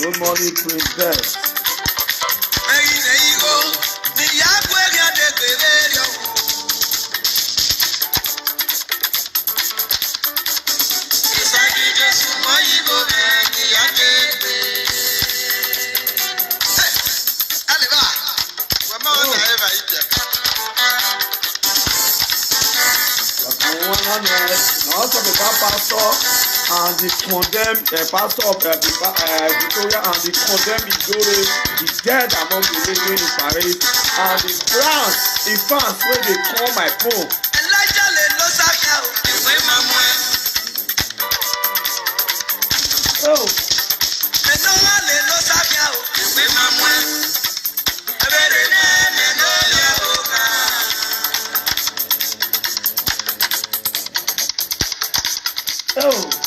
Good morning, Princess. Also the pastor and the condemned pastor of Victoria and the condemned Ijore is dead among the living in Paris, and the fans when they call my phone. Oh. Oh.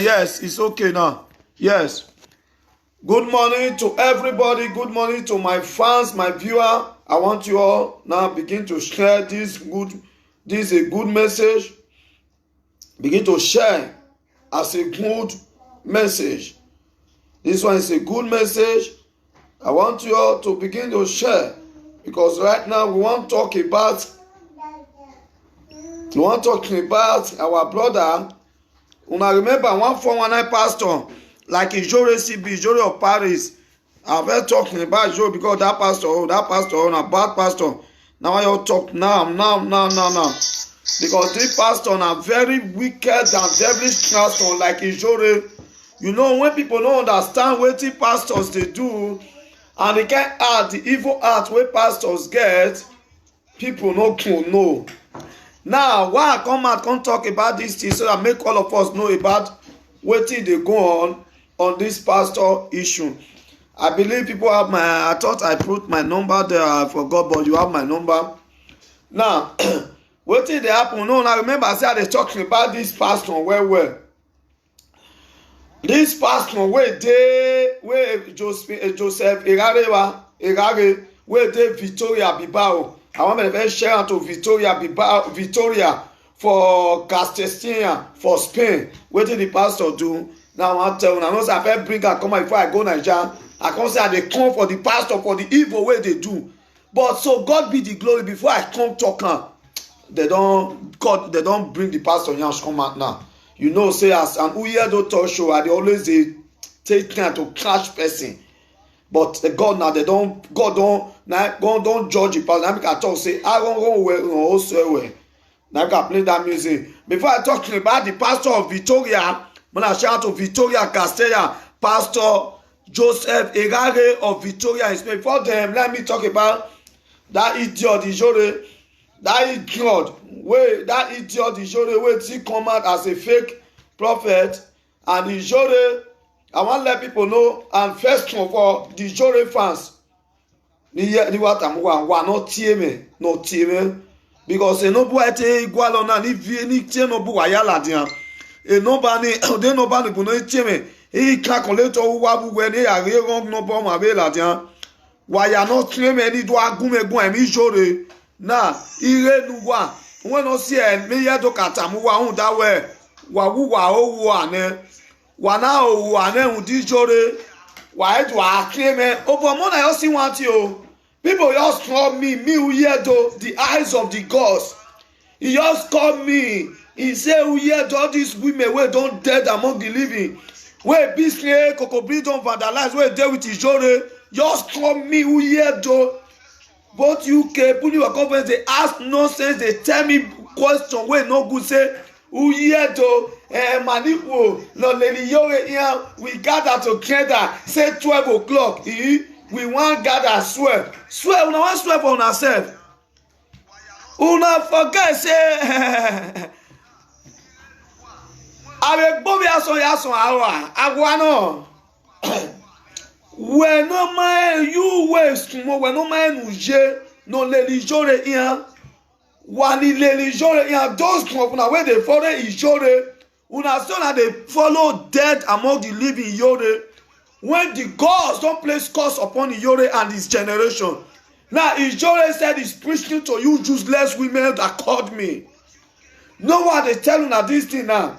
Yes, it's okay now. Yes. Good morning to everybody. Good morning to my fans, my viewer. I want you all now begin to share this is a good message. Begin to share as a good message. This one is a good message. I want you all to begin to share because right now we want to talk about our brother. Una remember 1419 pastor like Ijore CB, Ijore of Paris. I've been talking about Ijore because that pastor, a bad pastor. Now I all talk now. Because this pastor are very wicked and devilish pastor like Ijore. You know, when people don't understand what the pastors they do, and they can't add the evil art where pastors get, people no know. Now, why I come out, come talk about this thing so that make all of us know about what they go on this pastor issue. I believe people have I thought I put my number there, I forgot, but you have my number. Now, what did they happen? No, I remember I said they talking about this pastor well. This pastor where Joseph Irare, where they Victoria Bilbao. I want to share to Victoria for Castilla for Spain. What did the pastor do? Now I tell you, I know I bring her come before I go Nigeria. I can't say they come for the pastor for the evil way they do. But so God be the glory. Before I come talk now, they don't bring the pastor here come out now. You know, say as an Uyedo talk show, I always take time to catch person. But God now God don't judge the pastor. Now I can talk say I don't go also well. Now I can play that music. Before I talking about the pastor of Victoria, when I shout to Victoria Castella, Pastor Joseph Irare of Victoria in Spain. Before them, let me talk about that idiot Ijore. That idiot where he come out as a fake prophet and Ijore. I want to let people know, and first of all, the Ijore fans, not team, because no boy te igual na ni vie ni tie no bu wayala dia. Nobody bu no team. He calculate wa bu we ni are no bo ma be la dia. Waya no team ni do agumegun emi Ijore. Na ire nu wa. When no see me ye do katamu wa hun da we. Wa wu wa o wa ne. Wana o wane Ijore wa do akeme over more na you see want you. People just call me Uyedo, the eyes of the gods. He just call me. He say Uyedo, all these women wey don dead among the living. Wey Bisney, Kokobri don vandalize, wey dey with Ijore. Just call me Uyedo. Both UK, put your conference, they ask nonsense, they tell me question wey no good say Uyedo, Manipo, no lady Yore here, we gather together, say 12 o'clock. We want gather swear. Swear, una want swear for una self. Una forget say Abe bobi yason awa. Agwano. We no man you waste mo we no man uje no lady Ijore here. Wani lady Ijore here those come una where they follow Ijore. Una so na they follow dead among the living Ijore. When the gods don't place curse upon Ijore and his generation. Now Ijore said he's preaching to you useless women that called me. Know what they tell una this thing now?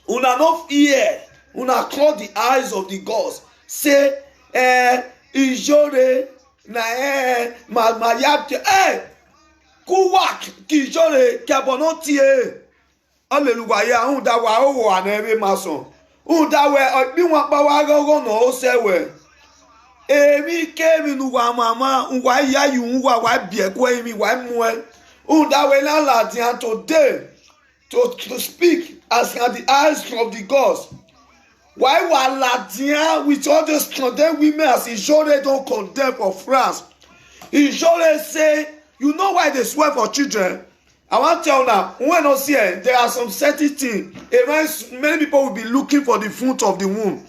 Una no fear. una close the eyes of the gods. Say, ijore na mayapte kuwak kijore kabonotie. Hallelujah. Ya unda wa owo anebe mason. Unda we bi won pa wa gogo no o sewe. Emi kemi nu wa mama wa ya yu wa bie ko emi wa mu e. Unda we la ladian today to speak as at the eyes of the gods. Why were Ladian with all those condemned women as Ijore don't condemn for France? Ijore say, you know why they swear for children? I want to tell you now, when I see it, there are some certain things. Many people will be looking for the fruit of the womb.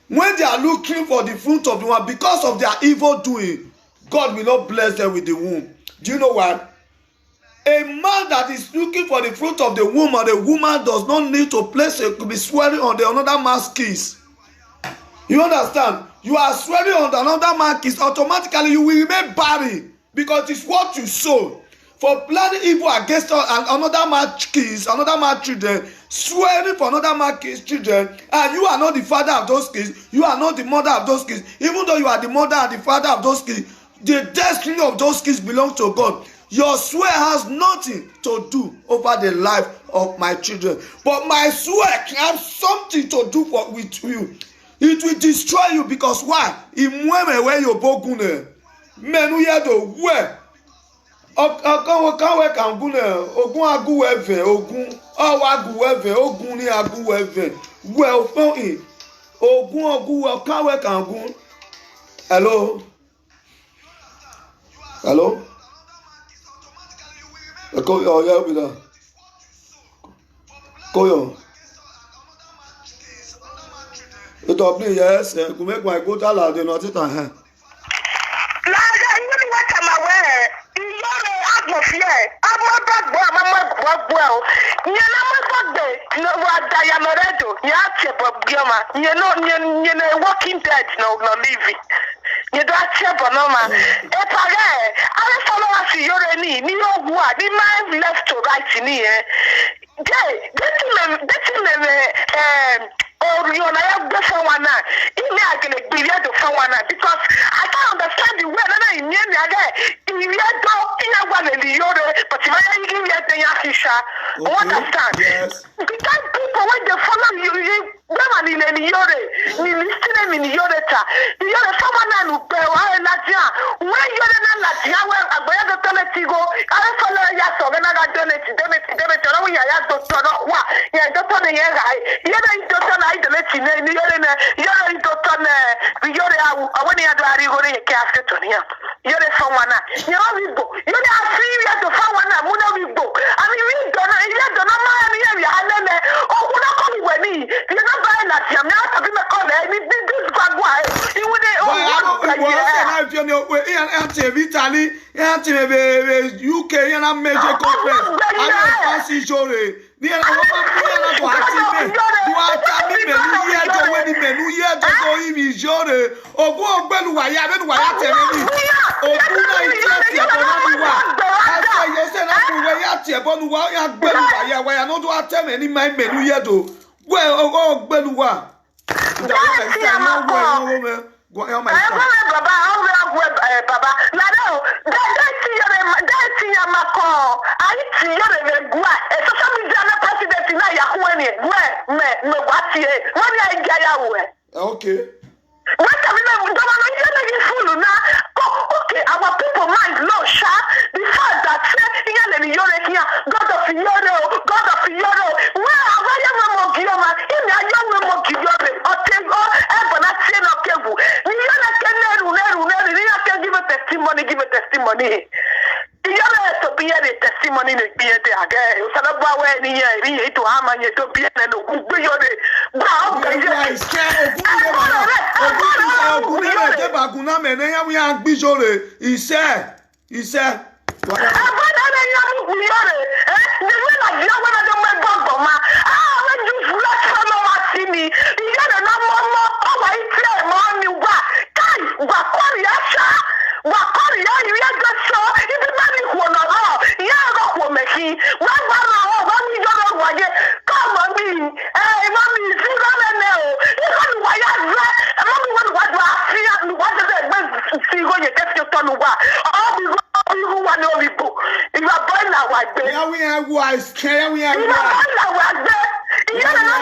When they are looking for the fruit of the womb, because of their evil doing, God will not bless them with the womb. Do you know why? A man that is looking for the fruit of the womb, or the woman does not need to be swearing on another man's kiss. You understand? You are swearing on another man's kiss, automatically you will remain barren, because it's what you sow. For planning evil against another man's kids, another man's children, swearing for another man's children, and you are not the father of those kids, you are not the mother of those kids, even though you are the mother and the father of those kids, the destiny of those kids belongs to God. Your swear has nothing to do over the life of my children. But my swear can have something to do with you. It will destroy you because why? Imwemewe yobogune. Menu yedo we. Okanwe kangune. Ogun aguweve. Ogun awaguweve. Ogun ni aguweve. We ofon in. Ogun aguwe. Okanwe kangun. Hello? Hello? Oh, yeah, be there. Go on. It up me, yes. Could make my good allowed in not it. Walking dead, no living. You don't check on no man. I follow us your knee, no what, the man left to right in here. Or you have the someone now. I can be there to someone because I can't understand the way that I mean. You don't one in the other, but you are giving me a Yahisha. Understand? Because people when they follow you, women in any yore, you listen in the yoreta. You're someone who pay Latia. When you're in Latia, where I bear the Tonetigo, I follow Yaso, and I donate, I have to turn up what? Yeah, don't turn the air. You're the letting you're in Toton, you're when you are going to cast it on him. You're the someone. You're not free to find one. I mean, we don't know my area. Oh, we're not coming with me. You're not buying that. I'm not having a call. This bad why. You would Italy, UK, and a major conference. I don't see Jory. Okay. Okay, our people mind low sharp. The fact that God of Yoro, where are you more Gioma? In a young woman Gioma, or Tego, Ebonatian of Kevu. You can give a testimony. You have to be a testimony in the theater again. Salabawa, to Haman, to be he said, Wanuwa. All the who want to be book. If I buy now, I bet. Yeah, we have wise. Yeah, we have If I wise. buy now, I bet. Yeah,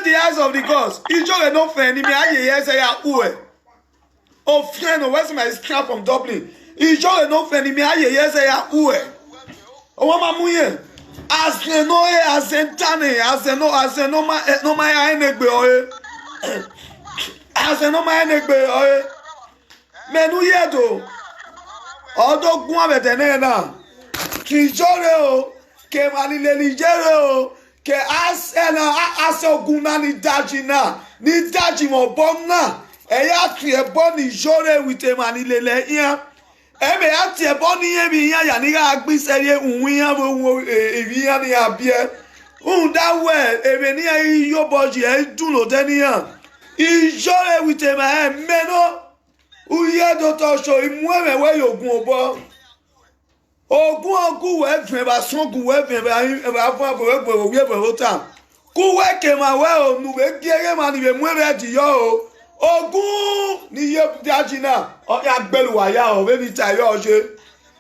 the eyes of the gods. Ijo no friend. Me aye say ya uwe. Oh friend, where's my scrap from Dublin? Ijo no friend. Me aye say ya uwe. Oh mama muye. As no as entane as no my enegbe oye. As no my enegbe oye. Menu yedo. Odo gun abetene na. Ki jore o, ke malile ni jere o. Ke ase ogun na ni daji mo bom na eya ti e bon ni jore with e manilele yan e me ya ti e bon ni yen bi yan ya ni ga gbise ye unwin yan bo ebi yan ni abie da we e me ni yo boji e dun lo de ni yan I jore with e ma meno u ye do to so imu e me we yogun obo ogun we vin ba son gun we vin ba fun we gbe o ta ku we ke ma we o nu be gere ma ni be mu re di yo o ogun ni ye dajina o ya gbeluwa ya o be ni ta yo se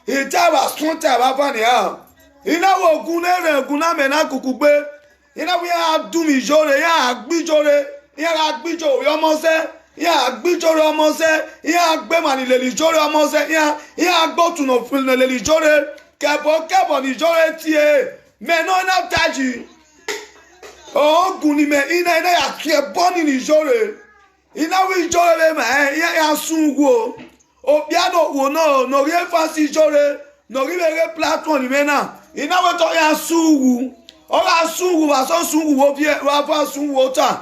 ita ba sun ta ba fa ni ha ina wo ogun le re ogun na me na kuku gbe ina we ya du mi jore ya agbijore ya agbijo yo mo se ya agbijore omo se ya gbe ma ni le li jore omo se ya gbo tu no fil le li jore kebo ni jore tie me no na taji ogun ni me ina ya kebo ni jore ina we jore me ya sunwo o piano wo no rie fancy jore no rie re platform ni me na ina we to ya sunwu o la sunwu wa so sunwu wo vie wa fa sunwu ta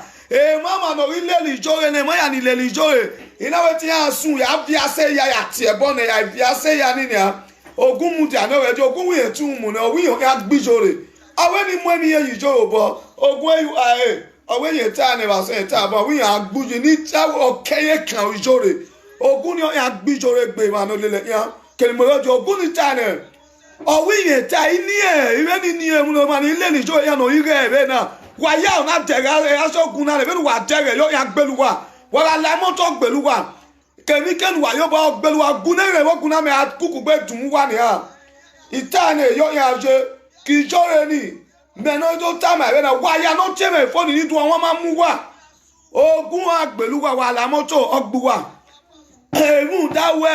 mama no rie le jore ne mo ya ni le jore ina we ti ya sun ya bia se ya tie bo ne ya bia se ya ni ne ogun mu ti ana we jo ogun wi etu mu ne o wi ya gbijore awe ni mo mi ye joro bo ogun eyu owe ye ta ne ba se ta bo wi ya gbuju ni ta o keye kan jore ogun ni ya gbijore gbe ma no lele ya kele mo jo ogun ni ta ne o wi ye ta ini iwe ni mu no ma ni le ni jo ya no ire be na wa ya o na dega ya so gun na le be wa dega yo ya gbeluwa wa la mo to gbeluwa kemi ken wa yo ba gbeluwa gun na re wo gun na me akuku gbe dun wa ni ha ita ne yo ya je ki jore ni me no do ta ma be na wa ya no che me phone ni tu won ma mu wa ogun agbeluwa wa la moto ogbuwa mu da we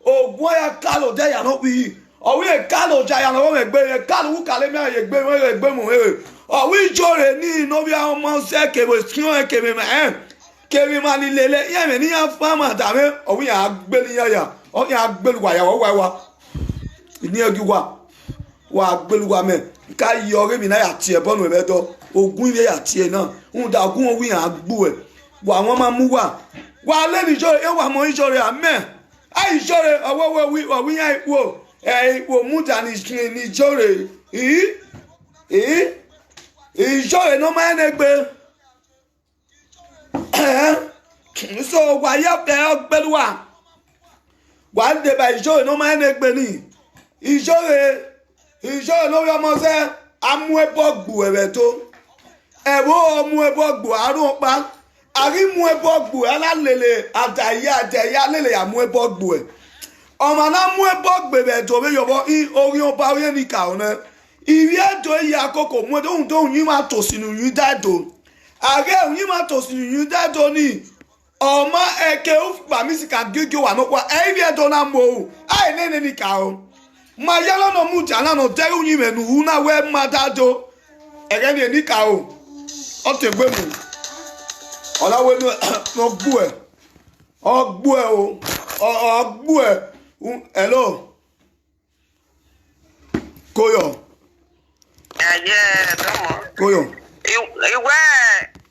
ogun ya kalo de ya no wi o wi kalo ja ya no me gbe kalo wu kale me ye gbe mu o wi jore ni no bi awon mo se ke bo skion ke me ma ni lele ya me ni ya fama da me o wi ya gbeli ya o ya gbeluwa ya wa ni ogiwa wa gbeluwa me ka yore mi na ya tie bonu e do ogun ile ya tie na un da ogun owi ya gbu e wa won ma mu wa le ni jore e wa mo jore amen ai jore owo wi ya wo mu da ni jore jore no ma ne gbe so wa ya pe ogbeluwa wa de ba jore no ma ne gbe ni jore lórí ọmọ ṣe amú ẹbọ gbù ẹ̀rẹ̀ tó ẹ̀rọ ọmú ẹbọ gbù àrùn pa àrímú ẹbọ gbù alálẹ̀lẹ̀ àtẹ̀yà lẹ̀lẹ̀ àmú ẹbọ gbù ẹ̀ ọmọ náà mú ẹbọ gbẹ̀rẹ̀ tó rí yọ̀bọ̀ orí ọba orí ẹnìkà ọ̀nà ìrí ẹ̀dọ̀ iye àkókò mú ẹ̀dọ̀ ohun tó ń yín máa tò sínú yín dáàdò ààrẹ òun yín máa tò sínú yín dáàdò ní ọmọ ẹ̀kẹ́ ó fipá mísìkà gígé wà nípa ẹ̀rí ẹ̀dọ̀ náà mọ̀ ọ́ àìlẹ́ni ẹnìkà ọ́ ma yalo no mu jana no teru yin menu hu na we ma dado ege ni enika o te gbe mu ola we no gbu e o gbu e hello koyo domo koyo iwe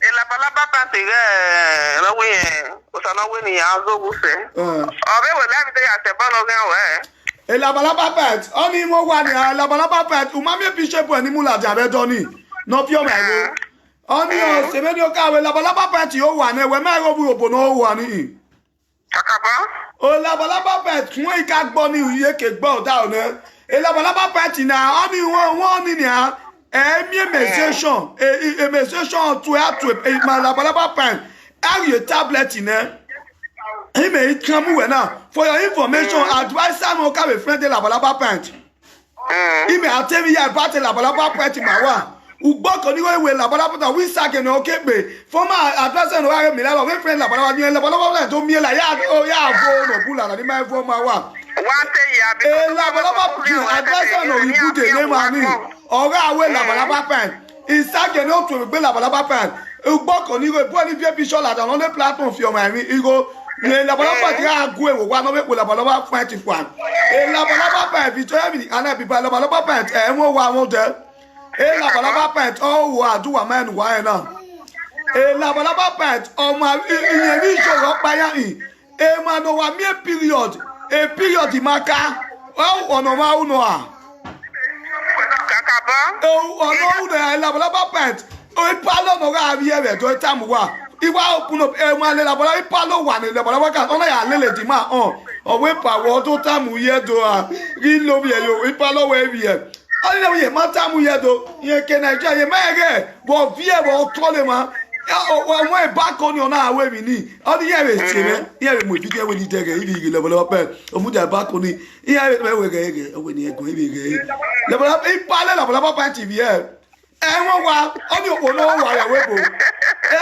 elapalapa pante lawe o sana we ni azo buse obe we la bi te ya te bono gan we elabalaba pet oni mo wa ni elabalaba pet umami epishe bo ni mula jabe doni no pio me wo oni o se me ni o ka we elabalaba pet yo wa ne we me ro bu obo no wa ni akaba o elabalaba pet fun e ka gbo ni iye ke gbo da o ne elabalaba pet na oni won ni a emi mesation mesation to ma elabalaba pet are tablet ne he may come with now for your information advisor no ka be friend de labalaba pant he may tell me about the labalaba pant ma wa ugbo ko ni we labalaba pant we sake no kebe former advisor no wa me la we friend labalaba ni labalaba pant to mi la ya o ya fo no bula na ni ma fo ma wa say ya be labalaba pant advisor no you put the name on it ora we labalaba pant isake no to be labalaba pant ugbo ko ni we bo ni vie picture la on the platform fi o ma mi igo le labalaba ti agu ewo wa no be po labalaba fight kwa e labalaba pa victoria mi ana bi labalaba pa e won wa won de e labalaba pa o wa aduwa man wa na e labalaba pa o ma iyen ni soro pa ya yin e ma no wa mi period maka o ono ma uno a kakaba o ono uno labalaba pa o palo no ga bi ebe to tamu wa iwa open up e ma le labalaba palo wa ni labalaba ka ona ya lele di ma on owe power to tamu yedo a ri lo bi yo ipalo we bi e ani le ye ma tamu yedo ye ke Nigeria ye mege bo vie bo tole ma o e back on your na we mi ni oni ye we tire ye mo video we ni dege ibi level pe o mu da back on ye we ge we ni ego ibi ge level up ipale la baba pa TV e won wa oni opolo wa ya we bo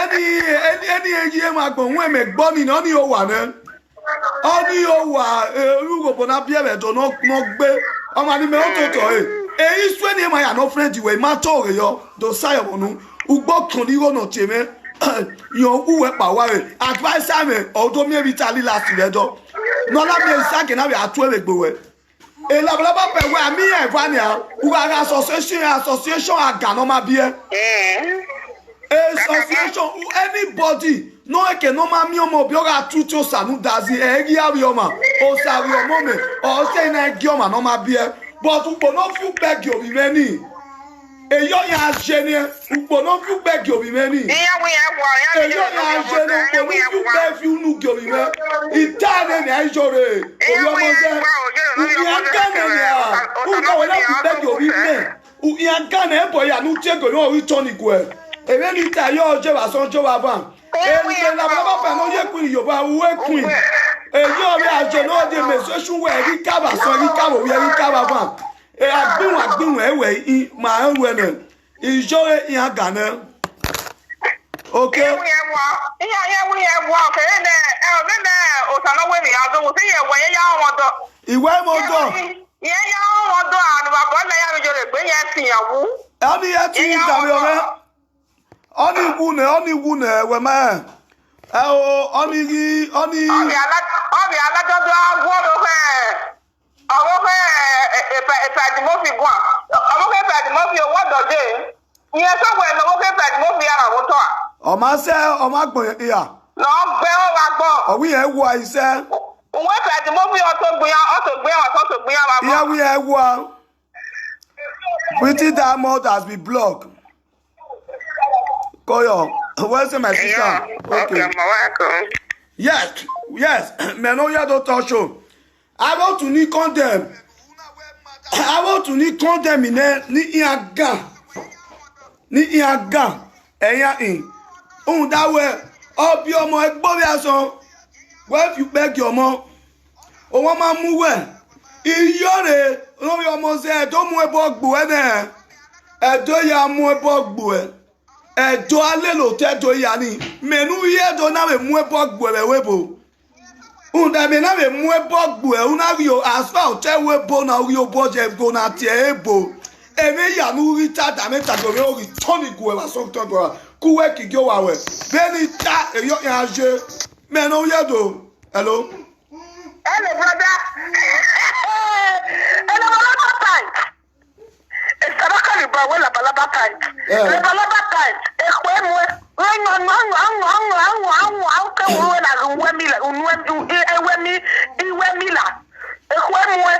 any eji ma gbon won me gbo ni oni o wa na oni o wa rugo bona biere do no gbe o ma ni me o toto eyi swe ni ma ya no friend we ma to re yo do sayo onu ugbo kan ni ro no teme yo uwe pa wa re advice me odo mi vitali last re do no la mi sa ke na we atu egbo we e la bla pe we ami e vania uga association aga no ma bie association anybody no eke no ma mi omo bi o ga tutu sanu dazi e gi ari o ma o sa ri omo me o se na gi o ma no ma bie but upo no fu beg you many eyo ya jeni upo no fu beg you many eyo ya jeni upo no fu beg you nu gi me itane ni ajore o yo mo se u ya gane ya u no we na fu beg you me u ya gane e boy ya nu je go no return igwe ebe ni ta yo je wa son jo wa ban e la baba pa no ye kun Yoruba we kun eyo re aje no de mesesun we ri ka ba so ri ka bo we ri ka ba ban e agbin ewe ma enwe na ijo e yan gana okay we wo ke ne o sana we ni azo wo se ye we ya won do iwe mo do ye ya won do anu baba na ya jo re gbe yen tin yawu ani ye ti ta mi ore oni wu ne we ma o oni obi aladodo agwo do fe owo fe e mo fi gwa owo fe mo fi owo do de iye so we no owo fe mo fi ara wo to a o ma se o ma gbon ya no gbe o wa gbo o wi e wo ise uwe fe mo fi o to gbe wa ba yeah we e wo pretty diamond has been blocked Koyo, where's my sister? Okay, welcome. Yes, me no ya do talk show. I want to need condemn. I want to need condemn ni iaga. Ni iaga. Eya in. Ohun da we obi omo egbo bi aso. Where you beg your mom. O won ma mu we. Iyore, no bi omo se do mu ebo gbo e na. Edo ya mu ebo gbo e. Edo ale lo te do ya ni menu ye do na me mu ebo gbo e webo unda me na me mu ebo gbo e una ri o asfa o te webo na ri o boje go na ti ebo eme ya nu ri ta da meta go me o ri toni gbo e wa so to go ku we ki go wa we beni ta e yo ya je menu ye do hello brother hello brother it's a local la balaba time. La balaba time. Ekwemwe. Ekwemwe.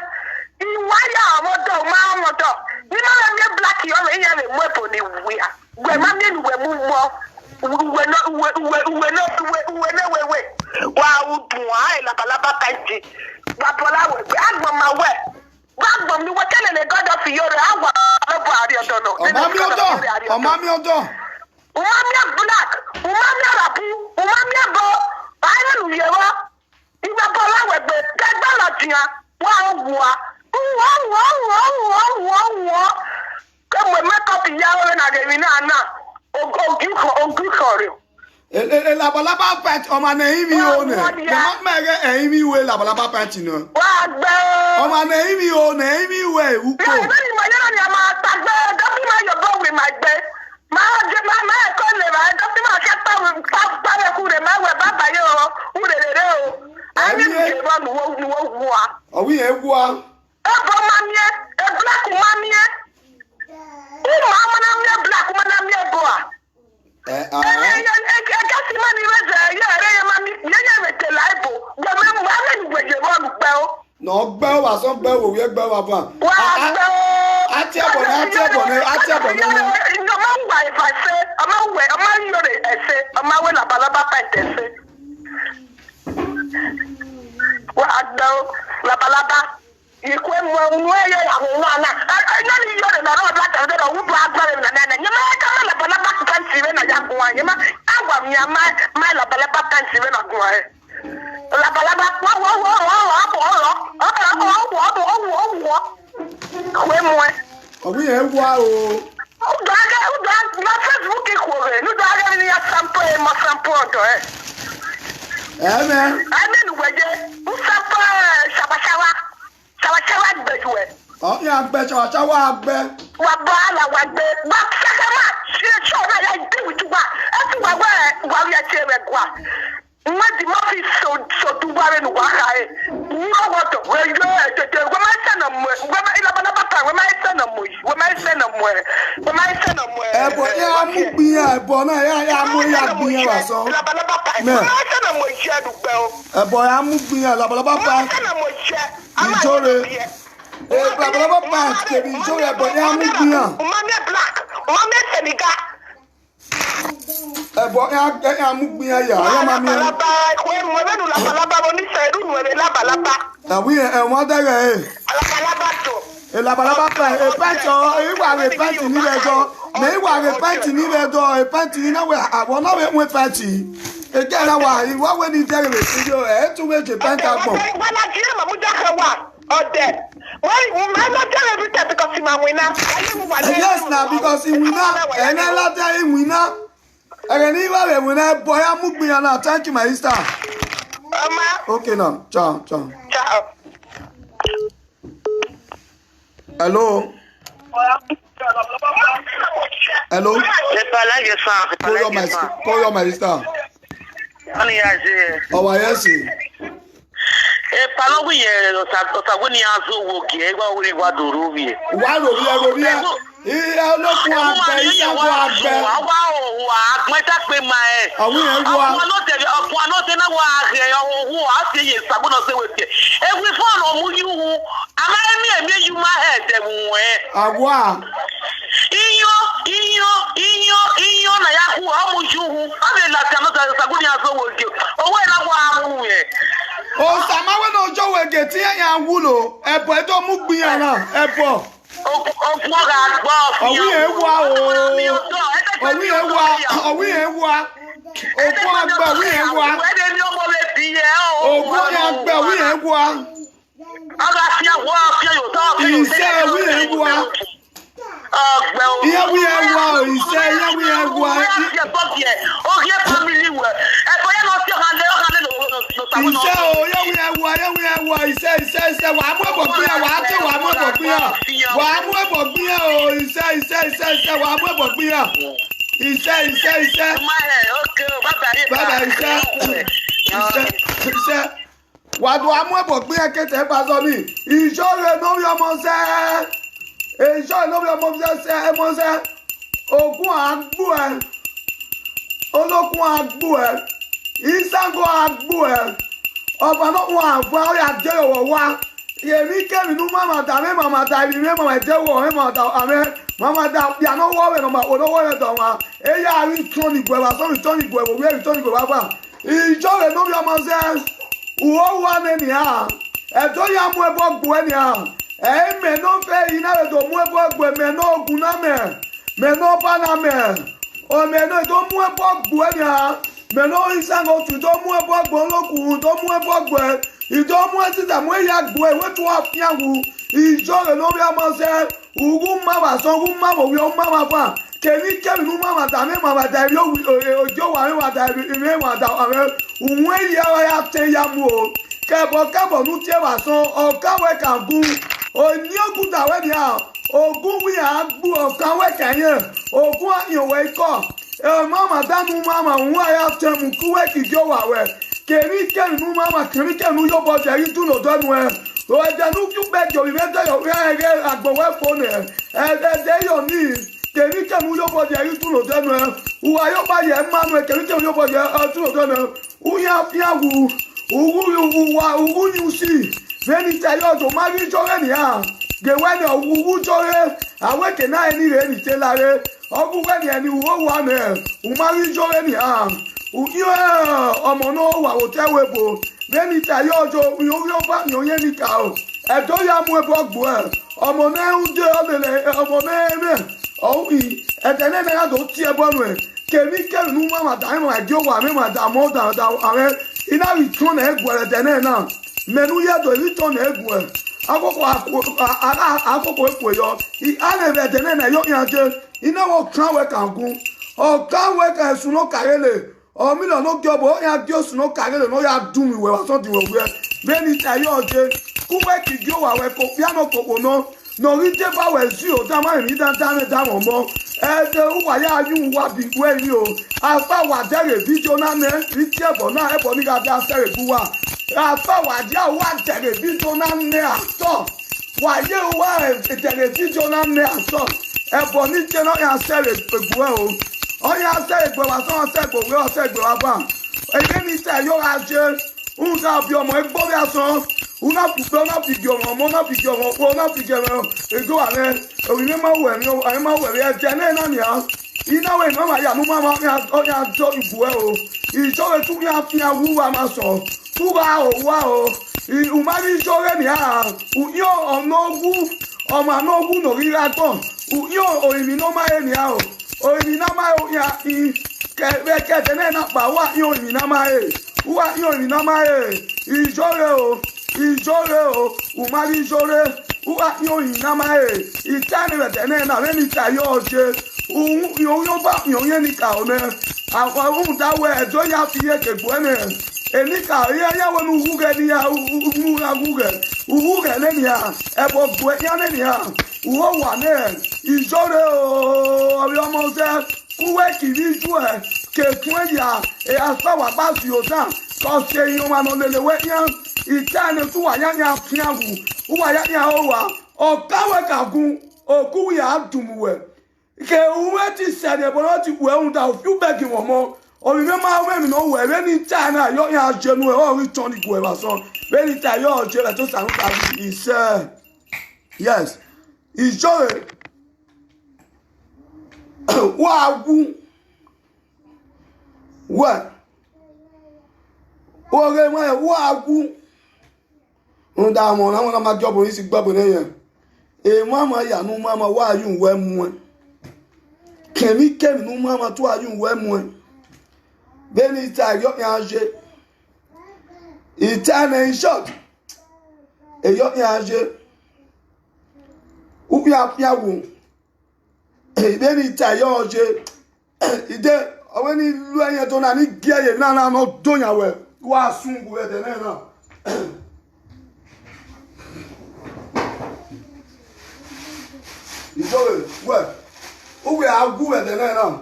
Iwaya amodo ma amodo. Ni ma me black yo me ya me mwepo ni wia. Gwe ma me we mu mo. We no we. Wa udun ai la balaba time. Ba bola we. Agbo ma we. Gbagbo mi wo tele le God of Yore awa lo Buhari odono. Omami odo. Umami black, umami arabu, umami abo. Ayi yewa. Igba bola we gbe gba la tian. Wa wa. Come we make up ya na de mi na. Ogu kore. La balaba pet o ma na imi o ne. Le ma mege imi we la balaba pet no. Wa gbe. O ma na imi o ne imi we uko. Ya ni ma ya ni ma ta gbe, do bi ma yo go we ma gbe. Ma ko le ba do bi ma se pa re ku re ma we baba yo u re o. Ani ni ba nu wo wa. O wi e wa. E bo ma mi e black ma mi e. U ma na mi black ma na mi go a. No gbẹ wa so gbẹ wo we gbẹ wa ba. Ati abone. No ma wa if I say, ama yore ese, ama we la balaba pente ese. La balaba. You quit one way. I know you're not black and red. Who black and you might come la balaba country when I am going. You might have my la balaba country when I'm going. La balaba. We have wow. Na Facebook ikore nu daga ni ya sample ma sample Amen. Amen weje sample shabachawa bejuwe. Oh ya gbe shabachawa gbe. Wa bala wa gbe ba sakama se so na ya di with wa ati wa ya chere gwa. Nwadi mo fi so duware nu wa kai. Wo woto we yo tete we ma sana mo we ma ila bana papa we ma sana mo we ma sana mo Ebo ya mu gbiyan ebo na ya mu ya gbiyan wa so. La bana papa we ma sana mo je dugbe o. Ebo ya mu gbiyan la bala papa. Sana mo je. Ijore. La bala papa ke bi ijore ebo ya mu gbiyan. O ma me black, o ma me Senegal. Ebo ya mu gbiyan ya ma mi. La balaba we mo be la balaba oni se ru no la balaba. Na wi won da re. La balaba to. La balaba pa e pancho e wa re panti ni lejo. Me wa re panti ni lejo e panti ni na we awon na we panti. E je la wa iwo we ni jere we ti yo e tu we je panti agbon. Wa na ji ma mu ja wa. Ode. Why my not tell everything because you are winner? Yes, now because he winner, and I love that he winner. And anyway, when I boy, I'm moving now. Thank you, my sister. Okay, now, ciao. Hello. Call your my sister. Oh, yes. Palogu ye otaguni azo wogi egwa ori wa doruwi wa robi olokun agbe isago agbe awa o wa meta pe ma e awin ewa ọkùn anote na wa agbe owo ati ye sago no se wetie egwi phone o mu yuhu ama emi you my head enwe awa iyo na ya ku o mu yuhu ade la ti anote saguni azo wogi owo na wa amu ye o samawe no jo wege ti yan wulo ebo e to mu gbiyan na ebo ogun ga gbo owi ewa owi agba owi ewa wede ni omo le bi ye ogun ya gba owi ewa aga fi awo fi yo to ise owi ewa agbe o iye wi ewa ise iye wi ewa o ye family we e ko ye no ti kan le ise o ye wi ewa ise wa mu ebo gbiyan wa ti wa mu ebo gbiyan o ise wa mu ebo gbiyan ise baba ise wa do amu ebo gbiyan kete pa so mi ijore no ri omo se ijore no ri omo se ogun agbu e olokun agbu e isango agbu e ọba no wa afọ o ya je owo wa ye mi ke mi nu mama da ibi me mama je wo me mama da ame mama da ya no wo we no ma o no wo we do wa e ya ri toni gwe wa so mi toni gwe wo we ri toni gwe wa ba ijo re no bi omo se uwo wa ne ni ha e to ya mu ebo gwe ni ha e me no fe ina re do mu ebo gwe me no ogun na me no pa na me o me no do mu ebo gwe ni ha me no isango tu do mu ebo gwe olokun do mu ebo gwe ido mu etita mu ya gwe we to afiawu ijo re no bi omo se ugun ma ba so ugun ma bo wi o ma ba fa kemi nu mama da ri ojo wa mi wa da ri mi wa da ame unwe ya te ya mu o kebo nu tie wa so o ka we kan gun o ni ogun da we ni a ogun wi a gbu o kan we kan ye ogun ayan we ko mama da nu mama unwa ya te mu ku we ki jo wa we kemi nu mama kemi nu yo bo je ri tu no do nu e o je nu ku be jo bi be yo re agbo we phone de yo ni kemi yo bo je ri tu no do nu e uwa yo ba ye manu e kemi yo bo je tu no do nu uya fiawu ugu ni usi veni tayo to ma ri jo re ni a ge we ni ugu jo re awe ke na eni re ni te lare ogu we ni eni wo wa me u ma ri jo re ni a u yo omo no wa o te we bo Benita yojo yo ba yo yen ni ka o. E do ya mu e bo gbo e. Omo na un de olele omo na me. O I e tene na do ti e bo nu e. Kemi ke nu ma da mo ajo wa me ma da mo da are ina wi ton e gbo e tene na. Menu ya do wi ton e gbo e. Akoko ekwe yo. I ane be tene na yo yan je. Ina wo kan we kan gun. O kan we kan suno karele. O mi lo no gyobo ya gyo suno karele no ya dun mi we wa so di we we. Benita yo je. Kuwe ki gyo wa we ko piano ko no. No ri je ba we si o da ma ni dan dan da mo mo. E de wa ya yun wa bi we ni o. Afa wa dere video na ne ri ti ebo na ebo ni ga bi asere bu wa. Afa wa dia wa dere video na ne aso. Wa ye wa dere video na ne aso. Ebo ni je no ya asere bu o. O ya asere gbe wa so asere gbe we asere gbe wa ba. E ni te yo ra je. Un ga bi omo e gbo bi aso. Una pupo na pigyo mo na pigyo mo ko na pigyo mo ego ale o ni ma we ni o ma we e je na ni a ina we no ma ya mu ma ya o ya jo ibu e o ijo we tu ya fi awu wa ma so tu ba o wa o u ma ni jo re ni a u yo onogu o ma nogu no ri ra ton u yo o mi no ma e ni a o mi na ma o ya I ke be ke te na pa wa yo mi na ma e wa yo mi na ma e ijo re o Ijore o, umari ijore, uwa yo inama e, itani betene na reni tayo oje, yo ba yo ni ka one, awa dawe ejo ya fiye ke gwene, enika ya wonu huge ni ya na huge ne ya, ebo gwe ya ne ya, uwo wa ne, ijore o, abi omo se, kuwe kiri ju e, ke kun ya, e asa wa ba si o san, ko se yo ma no lelewe yan. Itane tu wa ya fiagu wa ya owa o kawe kagun o ku ya dumuwe ke uwe ti sere bo ti we un da o fiu begi won mo o mi ma we mi no we re ni tana yo ya jenu e o ri ton ni go e ba so be ni ta yo je le to sanu ta ise yes ijo wa gu wa o re mo wa gu Nda mo na ma job ni si gbabo ne yan e mama ya nu mama wa yun we mu kemi nu mama to ayun we mu Benita yo yan je itana in short e yo yan je u ya wu e Benita yo je ide awe ni lu ayen to na ni gieye na no doyan we wa sungu e de na Ijowe, we, uwe agu e de na.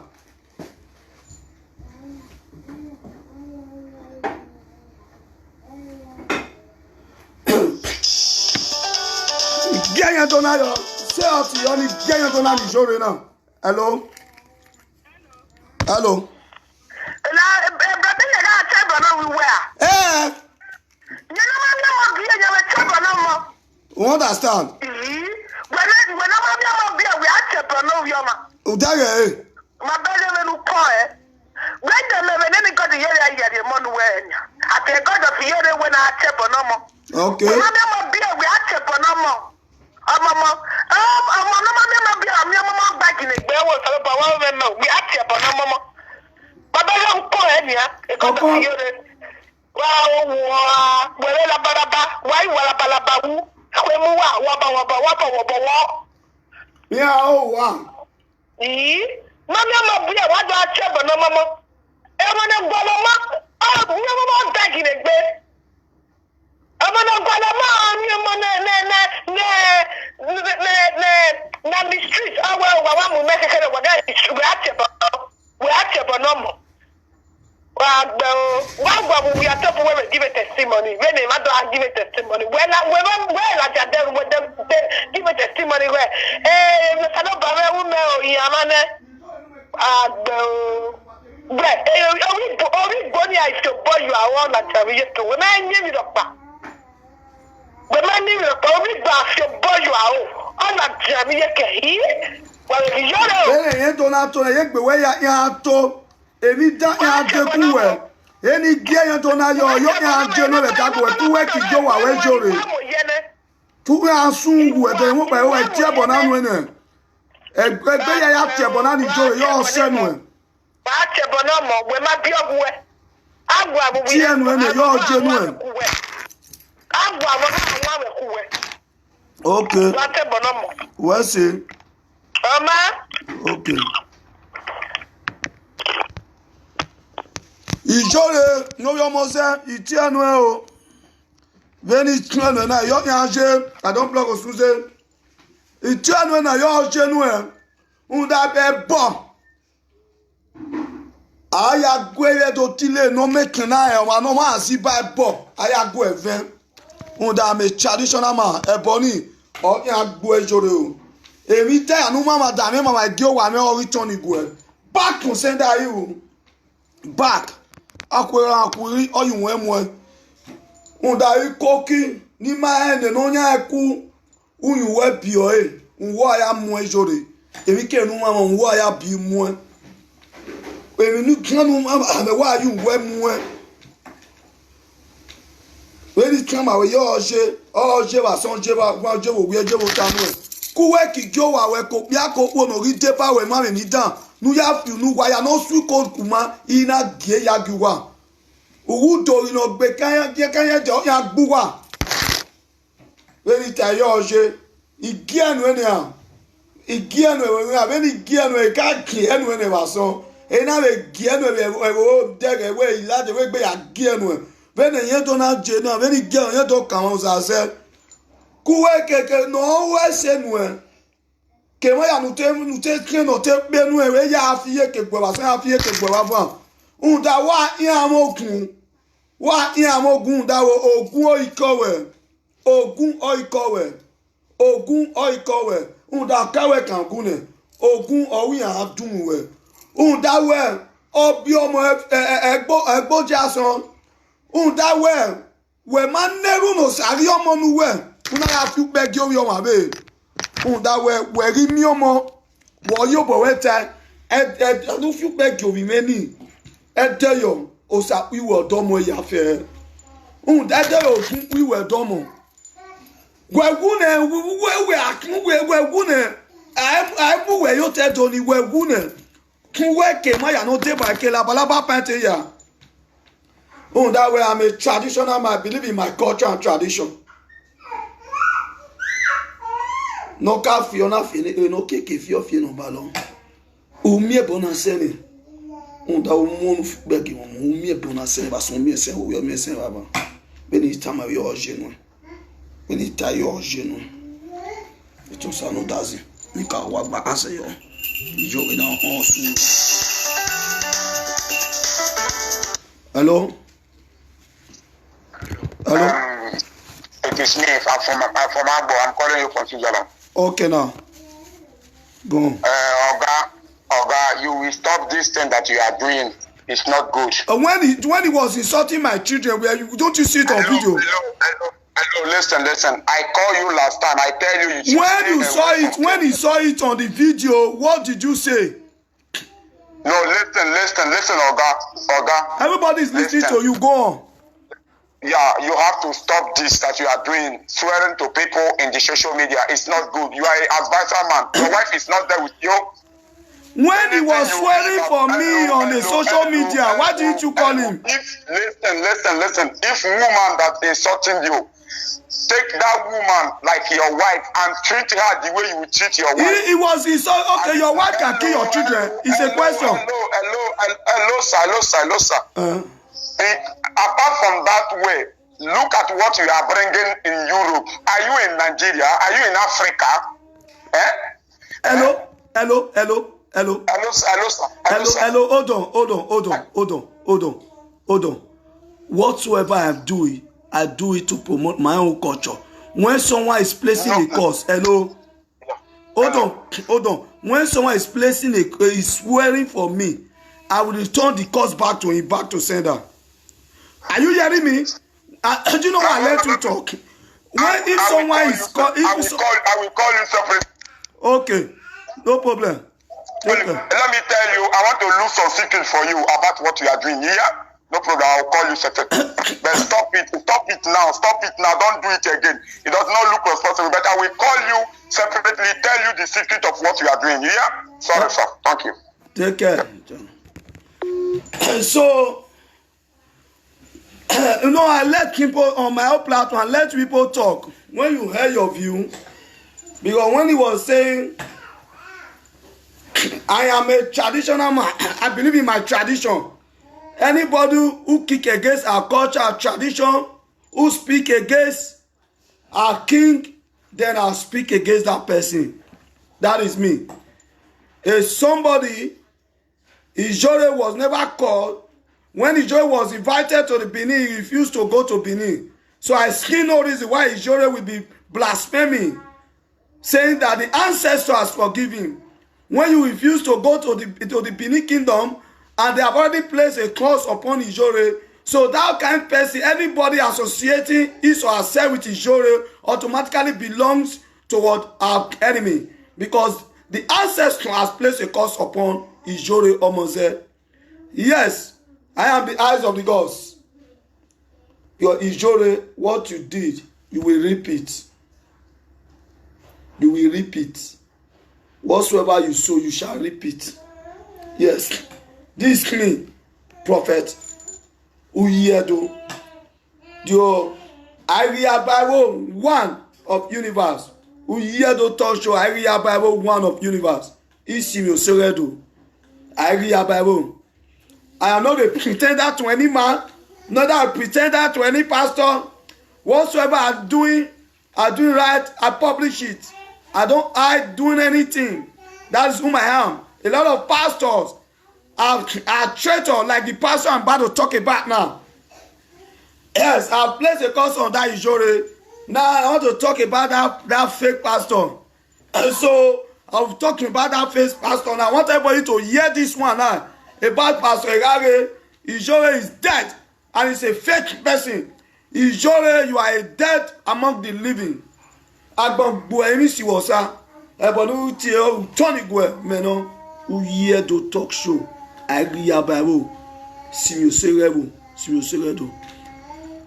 Gyan to na yo, se ati yo ni gyan to na ni jore na. Hello? Hello? Na brother na ga table no we where. You know ma bi ya we table no mo. You understand? When I'm be we are table no yo ma. Udare. Ma bele me no ko e. When the me ne God ye mo when. At the God of ye when I table no mo. Okay. When I'm be we are table no mo. Mama, no be am your mama back in the gbe wo so ba wa no we are table no mama. Ba bele ko e nia e God of ye wa wele la baraba wai wala balaba wu kwe mu wa ya o wa mama ma bia wa do achebo no mama e mo ne gbolo ma mi mama da gi ne gbe e mo ne gbolo ma mi mo na mi street wa mu me kekere wa ga we achebo no mo we are top where we give a testimony. When they want to give a testimony, when I them with them give a testimony where we cannot buy women or Yamane. Only Bonnie I to boy you are one that we used to. When I knew it up, when I knew it up, only bath your boy you are on that Jamaica. Well, if you're don't have to make the way ya to. Emi da ya de kuwe Any gear to na yo ya jeno le ta ko tu we ki jo wa we jore. Tu we asun wu e de mo pa we ti abona nu ene. Egbe ya ti abona ni jore yo se nu e. Ba ti abona mo we ma bi obu we. Abu abu ti enu ene yo jenu e. Abu abu wa we ku we. Okay. Ba ti abona mo. We see. Mama. Okay. Ijore no yo mo se iti anu e o. Veni tunu na yo yan je, I don't block osuze. Iti anu na yo jenu e. Unda be bo. Aya gwere do tile no make na e wa no ma si Bible. Aya go even. Unda me traditional man e boni o yan gbo ejore o. Emi te anu mama da me mama gi o wa me o return igwe. Back to send you. Back. Akwuri oyunwe mwe. Unda ikoki ni ma ene no nya eku uyuwe bio e. Nwo aya mwe ejore. Emi ke nu mama nwo aya bi mwe. Emi nu kanu mama me wa yu we mwe. We di kama we yo oje ba son je ba gwa je wo we je wo tanu e. Kuwe ki jo wa we ko bia ko po no ri de pa we ma me ni dan. Nu ya fi nu wa ya no su ko kuma ina gie ya giwa. Owu do ino gbe kan jo ya gbuwa. We ni ta yo oje igi anu ene a. Igi anu we a be ni igi anu e ka ki anu ene wa so. E na we gi anu e o dege we ila de we gbe ya gi anu e. Be ne yen to na je na be ni gi anu yen to kan o sa se. Kuwe keke no we se nu e. Ke mo ya nu te kien no te pe nu e we ya afiye ke gbo wa so afiye ke gbo wa fun. Unda wa iamogun. Wa iamogun da wo ogun o ikowe. Ogun o ikowe. Ogun o ikowe. Unda kawe kan gune. Ogun o wi an dun we. Unda we obi omo egbo jason. Unda we man neru no sari omo nu we. Una ya fi pe gi owi omo abe. Unda we ri mi omo wo yo bo we ta do fi pe gi owi meni. Edeyo osa iwe odomo ya fe. Unda edeyo fun iwe odomo. Gwegune we akun gwegune ai mu we yo te do ni gwegune. Kuwe ke ma ya no de ba ke la balaba pente ya. Unda we am a traditional man, I believe in my culture and tradition. No ka fiona fini no keke fio no balon. O mi e bona sene. Unda o monu begi o mi e bona sene ba son mi sen o mi sen baba. Beni tama yo genu. Beni ta yo genu. E to sa no dazi. Ni ka wa ba ase yo. Yo ina on su. Hello? Hello? It is me. I'm from Agbo. I'm calling you from Switzerland. Okay now. Go. Oga, you will stop this thing that you are doing. It's not good. When he was insulting my children, don't you see it on video? Hello, listen. I called you last time. I tell you. When he saw it on the video, what did you say? No, listen, Oga. Everybody's listening to you. Go on. Yeah, you have to stop this that you are doing, swearing to people in the social media. It's not good. You are an advisor man. Your wife is not there with you. When he was swearing for me on the social media, why didn't you call him? Listen. If woman that is insulting you, take that woman like your wife and treat her the way you would treat your wife. He was insulting. Okay, your wife can kill your children. It's a question. Hello, sir. Apart from that way, look at what you are bringing in Europe. Are you in Nigeria? Are you in Africa? Hello. Hold on. Whatsoever I do it to promote my own culture. When someone is placing a curse, hold on. When someone is placing is swearing for me, I will return the curse back to him, back to sender. Are you hearing me? Do you know why I let you talk? If someone is I will call you separately. Okay, no problem. Let me tell you, I want to lose some secret for you about what you are doing here. No problem, I'll call you separately. But stop it now, don't do it again. It does not look responsible, but I will call you separately, tell you the secret of what you are doing. You hear? Sorry, sir. Thank you. Take care. So, you know, I let people on my own platform, let people talk. When you hear your view, because when he was saying, I am a traditional man, I believe in my tradition. Anybody who kick against our culture, our tradition, who speak against our king, then I'll speak against that person. That is me. If somebody, Ijore was never called. When Ijore was invited to the Benin, he refused to go to Benin. So I see no reason why Ijore will be blaspheming, saying that the ancestor has forgiven him. When you refuse to go to the Benin kingdom, and they have already placed a curse upon Ijore, so that kind of person, anybody associating his or herself with Ijore automatically belongs toward our enemy, because the ancestor has placed a curse upon Ijore Omoze. Yes, I am the eyes of the gods. Your Ijore, what you did, you will repeat. You will repeat. Whatsoever you sow, you shall repeat. Yes. This me, Prophet Uyedo, the Area Bible 1 of universe. Uyedo talk show Area Bible 1 of universe. Isimi Oseredo. Area Bible. I am not a pretender to any man, not a pretender to any pastor. Whatsoever I'm doing right, I publish it. I don't hide doing anything. That is whom I am. A lot of pastors are traitor, like the pastor I'm about to talk about now. Yes, I've placed a curse on that Ijore. Now I want to talk about that fake pastor. And so I'm talking about that fake pastor. Now I want everybody to hear this one now. About Pastor Igare. Ijore is dead and he's a fake person. Ijore, you are a dead among the living. Agbogbo emi si wosa. Ebonu ti o Tony Gwe meno. Uyedo talk show. Agriya Bible. Simi Oseredo.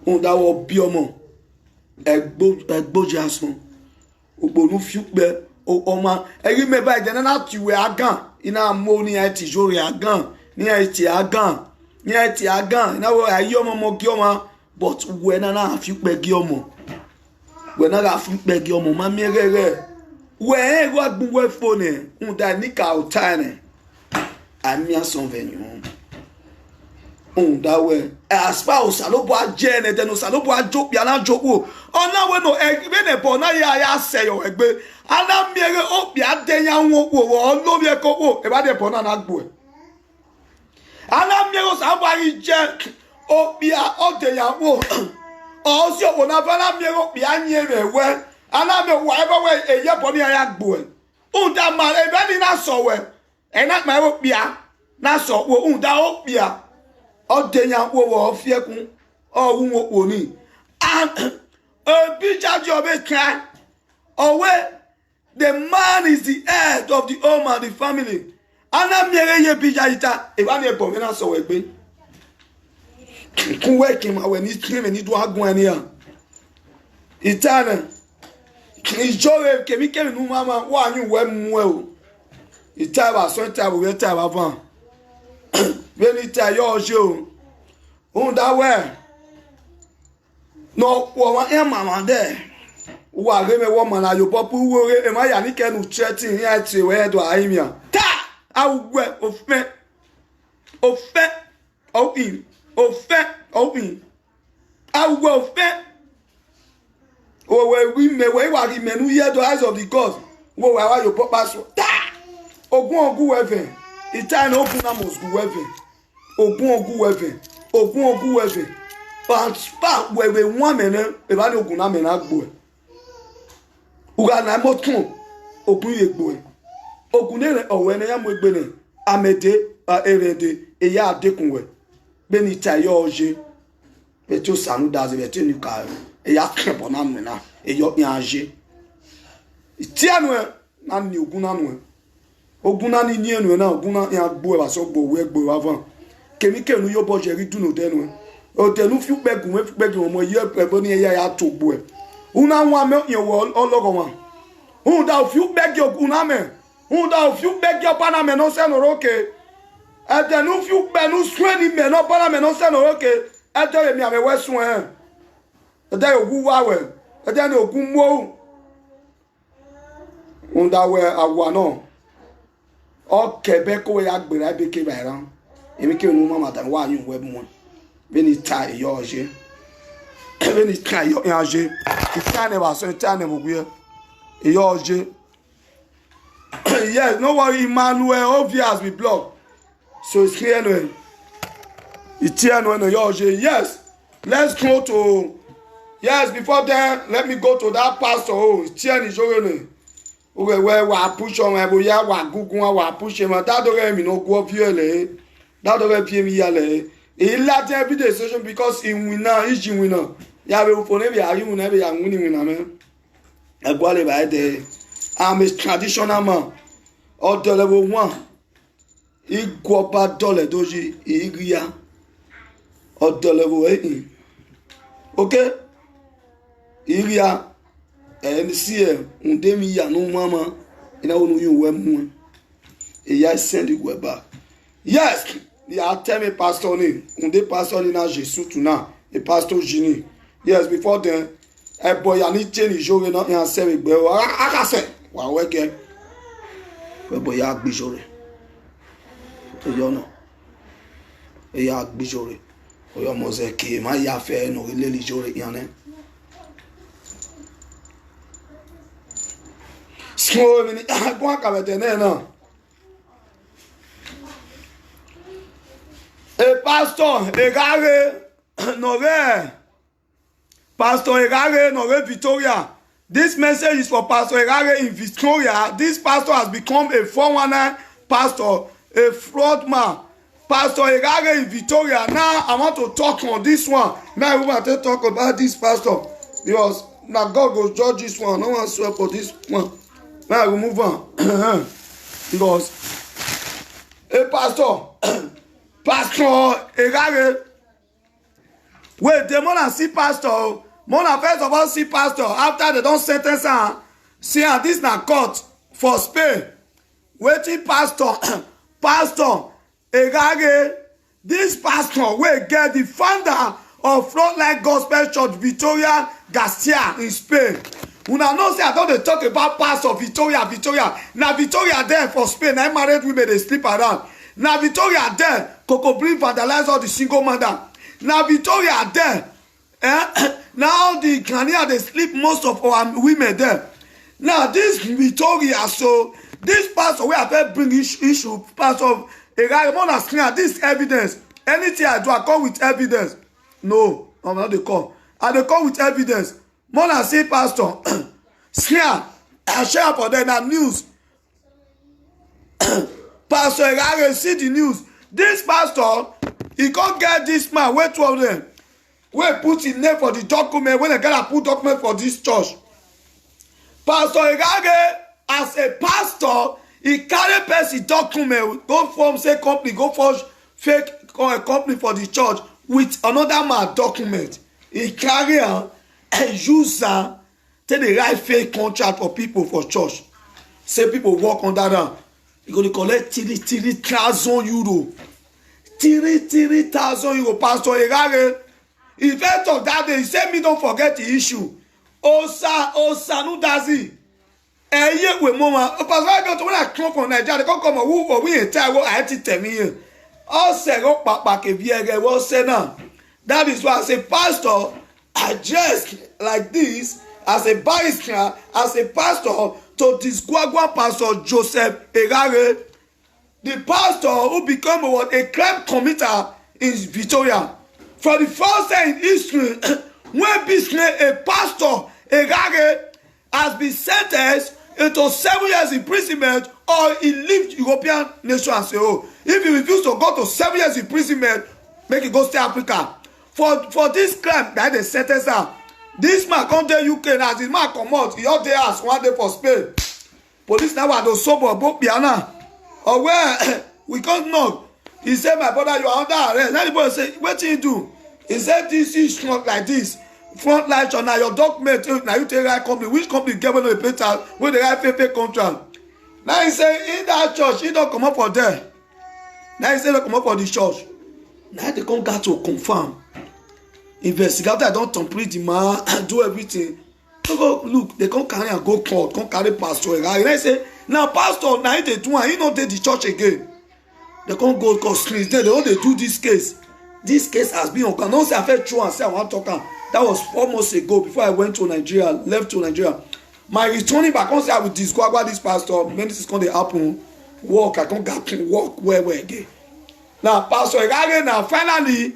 On da wo bi omo. Egboji asan. Ogbonu fiupe o oma. Eri me ba je na tiwe agan. Ina mo ni ati Ijore agan. Ni ati agan. Ina wo ayi omo mo gi omo. But we na fiupe gi omo. We na ga fiupe gi omo ma mi rere. We go agbunwe phone. Un da nika otane. Amia son venu. On da we. Aspa o salobo ajene de no salobo ajopi ana jopo. Ona we no egbe ne bo na ya se yo egbe. Ana miere opi adenya won wo olobi e ko wo e ba de bo na gbo e. Ana miere o salobo ari je opi a odeya wo. O si o na fa na miere opi anye we. Ana me wa ebe we eye bo ni ya gbo e. On da ma e be ni na so we. Ena ma opia na so wo unda opia odenya wo ofiekun ohun wo ni bi charge of a cry owe the man is the head of the home and the family ana miere ye bi jaita e ba ni ebo mi na so we gbe kun we kin ma we ni stream ni do agun ani a itana Ijore kemi nu mama wa anyu we mu e o itaba so itaba we itaba van beni ta yo jo un da we no wo wa e mama de wa re me wo mana yo popu wo re e ma ya ni kenu threaten ya ti we do aimia ta awugwe ofe awugwe ofe o we me we wa ri menu ye do eyes of the gods wo wa yo popa so ta ogun weven itana ogun na mosgu weven ogun weven but pa we won me na e ba ni ogun na me na gbo e uga na motun ogun ye gbo e ogun ne owe ne ya mo egbe ne amede erede eya adekunwe be ni tayo oje be ti o sanu daze be ti ni ka eya kebo na me na eyo yan age ti anu na ni ogun na nu ogun na ni enu na ogun na ya gbo e ba so gbo we gbo wa van kemike nu yo bo jeri du no denu o de nu fiu gbegu mo ye pebo ni eya ya togbo e una wa me yen wo ologo wa un da fiu gbegu una me un da fiu gbegu pana me no se no roke e de nu fiu gbe nu sweni me no pana me no se no roke e de mi ame we sun e de ogun wa we e de ni ogun mo un da we awa no o kebe ko ya gbera be ke ba ran emi ke nu mama tan wa yun we mu beni ta yo je beni ta yo je itane ba so itane mo gbe yo je yes no worry Emmanuel obvious we block so it's clear no itiano no yo je yes let's go to yes before then let me go to that pastor oh itiani jore no we wa push on e boya wa gugun wa push e ma dadore mi no go viole dadore pie mi yale e la te everyday social because in winner is winner ya be for ne be ari mu na be ya winner me e gwa le ba de I'm a traditional man o de level 1 igwo ba dole doji iriya o de level 8 okay iriya NCM unde mi ya no mama ina wonu yin we mu e ya send it we back yes ya tell me pastor ni unde pastor ni na Jesus tuna e pastor Jini yes before then e boy ya ni change jore na yan se me gbe akase wa weke we boy ya gbe jore to yo no e ya gbe jore o yo mo ze ke ma ya fe no ile li jore yan ne small mini kwa kabete na e pastor egare no re Victoria. This message is for Pastor Egare in Victoria. This pastor has become a 419 pastor, a fraud man. Pastor Egare in Victoria. Now I want to talk on this one. Now we want to talk about this pastor because now God will judge this one. No one swear for this one. Now we move on because a pastor, Pastor Egare. Wait, the more than see pastor, more than first of all see pastor after they don't sentence her. See her this na court for Spain. Waiting pastor, Pastor Egare. This pastor will get the founder of Frontline Gospel Church Victoria Garcia in Spain. Una know say I don't talk about pastor Victoria. Now Victoria there for Spain. I married women they sleep around. Now Victoria there, Coco bring vandalize all the single mother. Now Victoria there, now the Ghanaian they sleep most of our women there. Now this Victoria, so this pastor we have to bring issue pastor Egare. This evidence. Anything I do, I come with evidence. No, I'm not the call. I dey come with evidence. More than say pastor, share, I share for them that news. Pastor Egare see the news. This pastor, he can't get this man. Wait two of them. We put his name for the document. When they gotta put document for this church. Pastor Egare, as a pastor, he carry person document. Go form say company. Go forge fake company for the church with another man document. He carry and use am take the right fake contract for people for church. Say people work under them. You go to collect 3,000 euro. 3,000 euro. Pastor Egare, if you talk that day, he said me don't forget the issue. Osanu Dazi. Eye we mama. Pastor Egare, when I come from Nigeria, they come who for we entire world. I had to tell me here. All say go back if you get what say now. That is why I say pastor. I dress like this as a barrister, as a pastor to disqualify Pastor Joseph Egare, the pastor who became a crime committer in Victoria. For the first time in history, when a pastor Egare has been sentenced into 7 years imprisonment or he leave European nation and say, oh, if he refuse to go to 7 years imprisonment, make it go stay Africa. For this crime that they sentence her, this man come to UK and as his man come out, he out there as one day for Spain. Police now are those sober both piano. Or where we can't know. He said, my brother, you are under arrest. Then the boy say, what do you do? He said, this is not like this. Front line, now your document, now you take right company. Which company get when they pay tax, when they write pay contract? Now he say, in that church, he don't come up for there. Now he say, don't come up for the church. Now they come got to confirm. Investigator don't complete the man, do everything. So go, look, they come carry and go court, come carry pastor. And I say, now pastor, now they do, and he don't take the church again. They can't go cause streets. They don't do this case. This case has been on. Don't say I felt true and say I want to talk. That was 4 months ago before I went to Nigeria, left to Nigeria. My returning back, I can't say I will discover this pastor. When this is going to happen, work. I can't get to work where again. Now, Pastor Egare, now finally,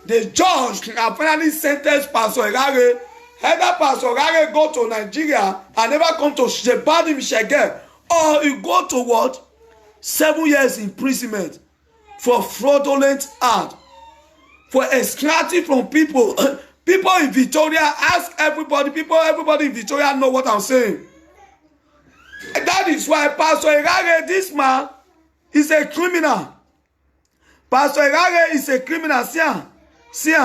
the judge now finally sentenced Pastor Egare. Either Pastor Egare go to Nigeria and never come to Shebadi Michelle, or he go to what? 7 years imprisonment for fraudulent act, for extracting from people. People in Victoria, ask everybody, everybody in Victoria know what I'm saying. And that is why Pastor Egare, this man, is a criminal. Pastor Egare is a criminal. See,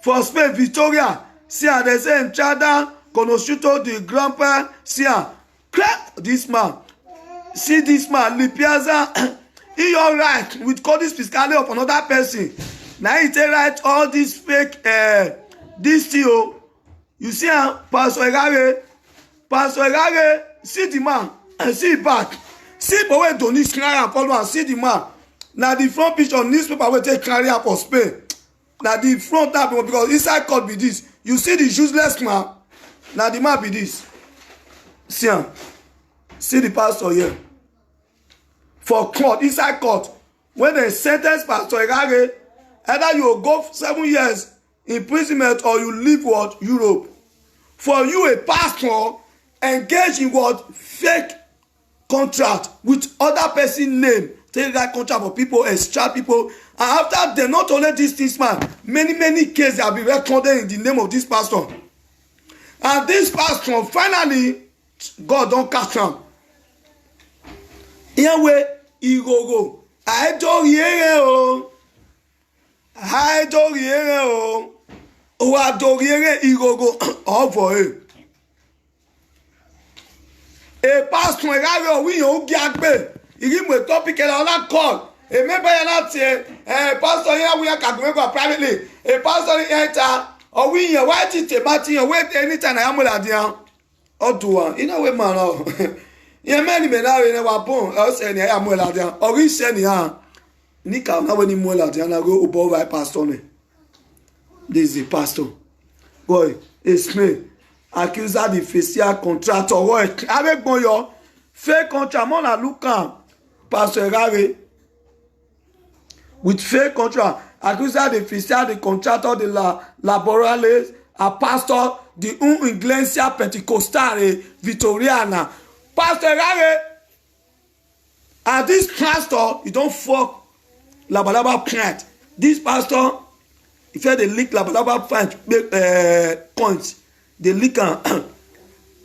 for Spain, Victoria, see, they say in Chada, Konoshuto, the grandpa, see, this man. See this man, Lipiaza, he all right with Codis Fiscale of another person. Now he take right all this fake, this CEO. You see, Pastor Egare, see the man, and see back. See, but when Donny carry and follow and see the man. Now the front picture on newspaper will take carry up for Spain. Now the front tab, because inside court be this. You see the useless man. Now the man be this. See the pastor here. For court, inside court, when they sentence Pastor Egare, either you go 7 years imprisonment or you leave what? Europe. For you, a pastor, engage in what? Fake contract with other person name. Take that contract for people, extract people. And after they not only this man, many cases have been recorded in the name of this pastor. And this pastor, finally, God don't catch him. Yahweh, Igogo. I don't hear o. I don't hear o. O I don't hear Igogo. All for it. A pastor, we don't get back. He give me a topic and another call. A member not here. A pastor here we are calculating privately. A pastor enter. Or we here why did you wait anytime I am with that or do one. In a way, man. Yeah, many men are in our bone. I say, I am well at them. Or we send ya. Nika, now when you more at them, I go above my pastor. This is the pastor. Boy, it's me. Accuser the facial contractor. Boy, avec bon yo. Fake contract. Mon a look am. Pastor Egare. With fake contract. Accuser the facial the contractor de la laborales. A pastor the Iglesia Pentecostale Vitoriana. Pastor Egare, and this pastor, you don't fuck Labalaba plant. This pastor, if you they lick Labalaba plant points, they lick and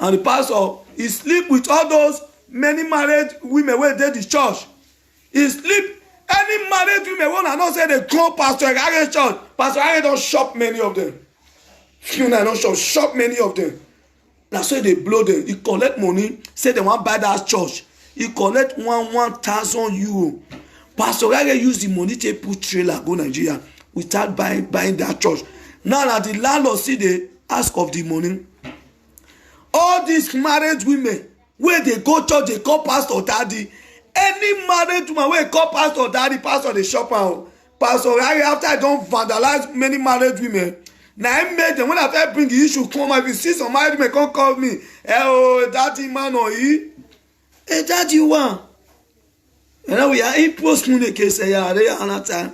the pastor, he sleep with all those many married women where they the church. He sleep any married women when I not say they call Pastor Egare church. Pastor Egare don't shop many of them. You know, don't shop many of them. That's why they blow them. He collect money, say they want to buy that church. He collect 1,000 euro. Pastor Egare use the money to put trailer go Nigeria without buying that church. Now that the landlord see they ask of the money. All these married women, where they go church, they call pastor daddy. Any married woman where they call pastor daddy, pastor they shop out. Pastor Egare after I don't vandalize many married women. Now I made them when I try bring the issue come if you see some married men come call me. Oh, daddy man or he? Hey, daddy one. And now we are in post moon case here another time.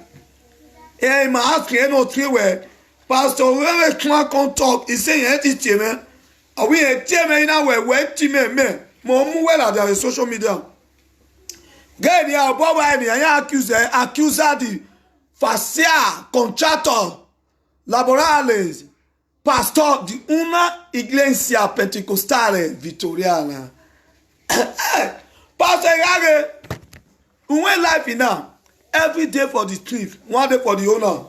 Hey, my ask you no three where pastor whoever come talk, he say it man. Are we a team now where team man? More well at the social media. Get here, Bob, I accuse the facia contractor. Laborales, pastor di una iglesia pentecostale vitoriana. Pastor Egare, we life now. every day for the thief, one day for the owner.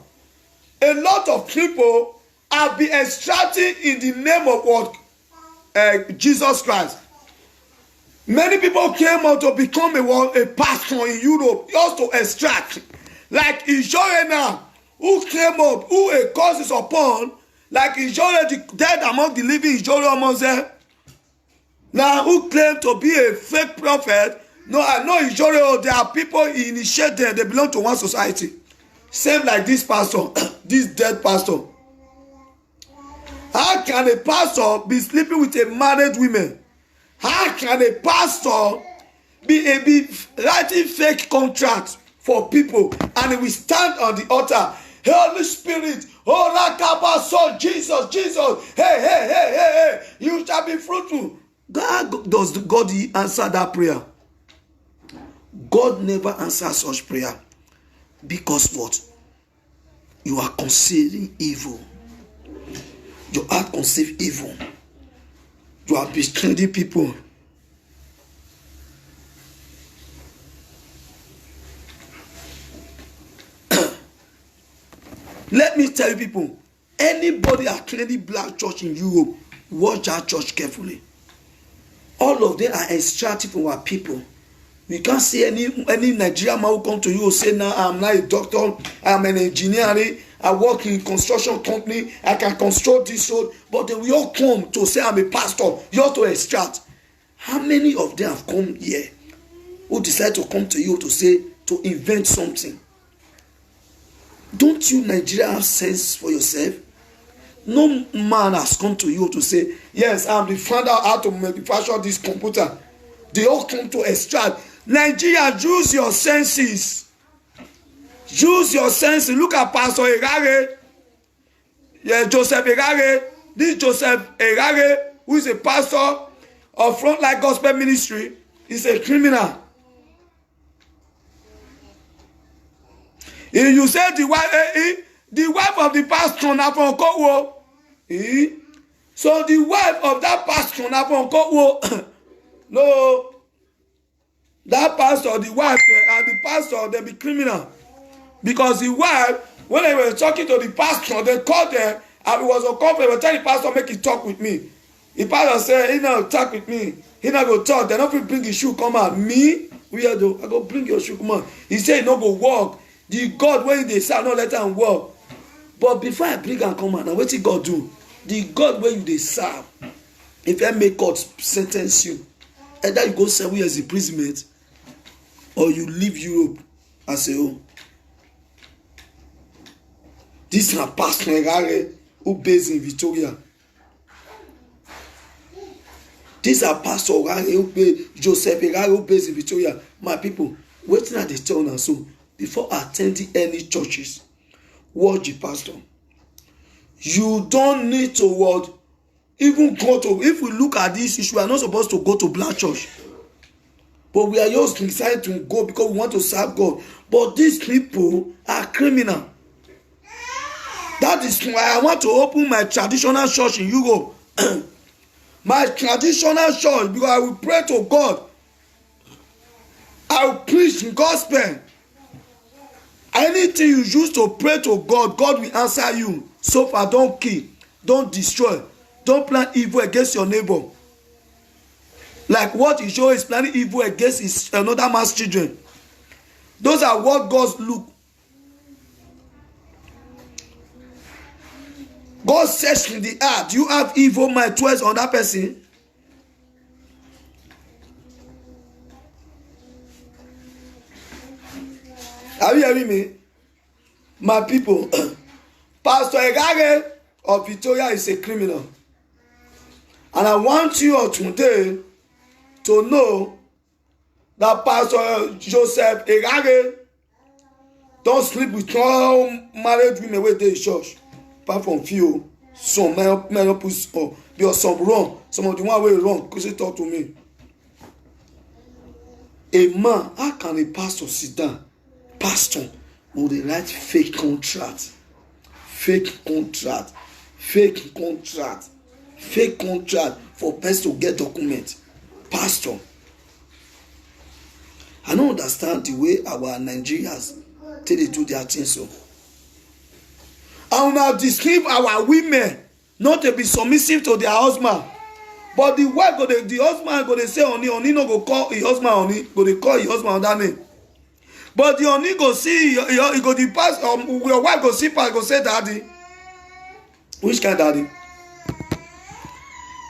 A lot of people have been extracting in the name of what? Jesus Christ. Many people came out to become a pastor in Europe just to extract. Like Ijore now, who came up, who a curse is upon, like Ijore, the dead among the living, Ijore among them. Now, who claim to be a fake prophet? No, I know Ijore, there are people he initiated, they belong to one society. Same like this pastor, this dead pastor. How can a pastor be sleeping with a married woman? How can a pastor be writing fake contracts for people and he will stand on the altar? Holy Spirit, oh Rakaba, so Jesus, hey, you shall be fruitful. Does God answer that prayer? God never answers such prayer. Because what? You are conceiving evil. Your heart conceive evil. You are betraying people. Let me tell you people, anybody attending black church in Europe, watch that church carefully. All of them are extracted from our people. We can't see any Nigerian man who come to you and say, now I'm not a doctor, I'm an engineer, I work in construction company, I can construct this road, but then we all come to say I'm a pastor, you have to extract. How many of them have come here who decide to come to you to say, to invent something? Don't you Nigeria have sense for yourself? No man has come to you to say, yes, I'm the founder how to manufacture this computer. They all come to extract. Nigeria, use your senses. Use your senses. Look at Pastor Erare. Yeah, Joseph Erare. This Joseph Erare, who is a pastor of Frontline Gospel Ministry, is a criminal. If you say the wife of the pastor na from Kowo. So the wife of that pastor na from Kowo. No, that pastor, the wife, and the pastor, they be criminal. Because the wife, when they were talking to the pastor, they called them, and it was uncomfortable. They were telling the pastor, make him talk with me. The pastor said, he not talk with me. He not go talk. They not bring his shoe, come out. Me? Weirdo, I go bring your shoe, come on. He said, he not go walk. The God, when they say, no, let him walk. But before I bring and come out, now what did God do? The God where you they serve, if I make God sentence you, either you go 7 years imprisonment or you leave Europe as a whole. This is a pastor Erare who based in Victoria. This is a pastor Erare who based, Joseph Erare who based in Victoria. My people, waiting at the town and so before attending any churches, watch the pastor. You don't need to what? Even go to, if we look at this issue, we are not supposed to go to black church. But we are just decided to go because we want to serve God. But these people are criminal. That is why I want to open my traditional church in Europe. My traditional church, because I will pray to God. I will preach the gospel. Anything you use to pray to God, God will answer you. So far, don't kill, don't destroy. Don't plan evil against your neighbor. Like what Ijore is planning evil against his another man's children. Those are what God look. God search in the heart. Do you have evil mind towards on that person? Are you hearing me? My people, Pastor Erare of Victoria is a criminal. And I want you all today to know that Pastor Joseph Erare don't sleep with all married women where they church. Apart from few, some menopause or because some wrong. Some of the one way wrong. Because they talk to me. A man, how can a pastor sit down? Pastor, will they write fake contract? Fake contract. Fake contract. Fake contract for person to get document. Pastor, I don't understand the way our Nigerians till they do their things so. And now describe our women not to be submissive to their husband. But the wife the husband go dey say honey no go call his husband honey, go dey call his husband that name. But the honey go see he go the pass your wife go see pass go say daddy. Which kind of daddy?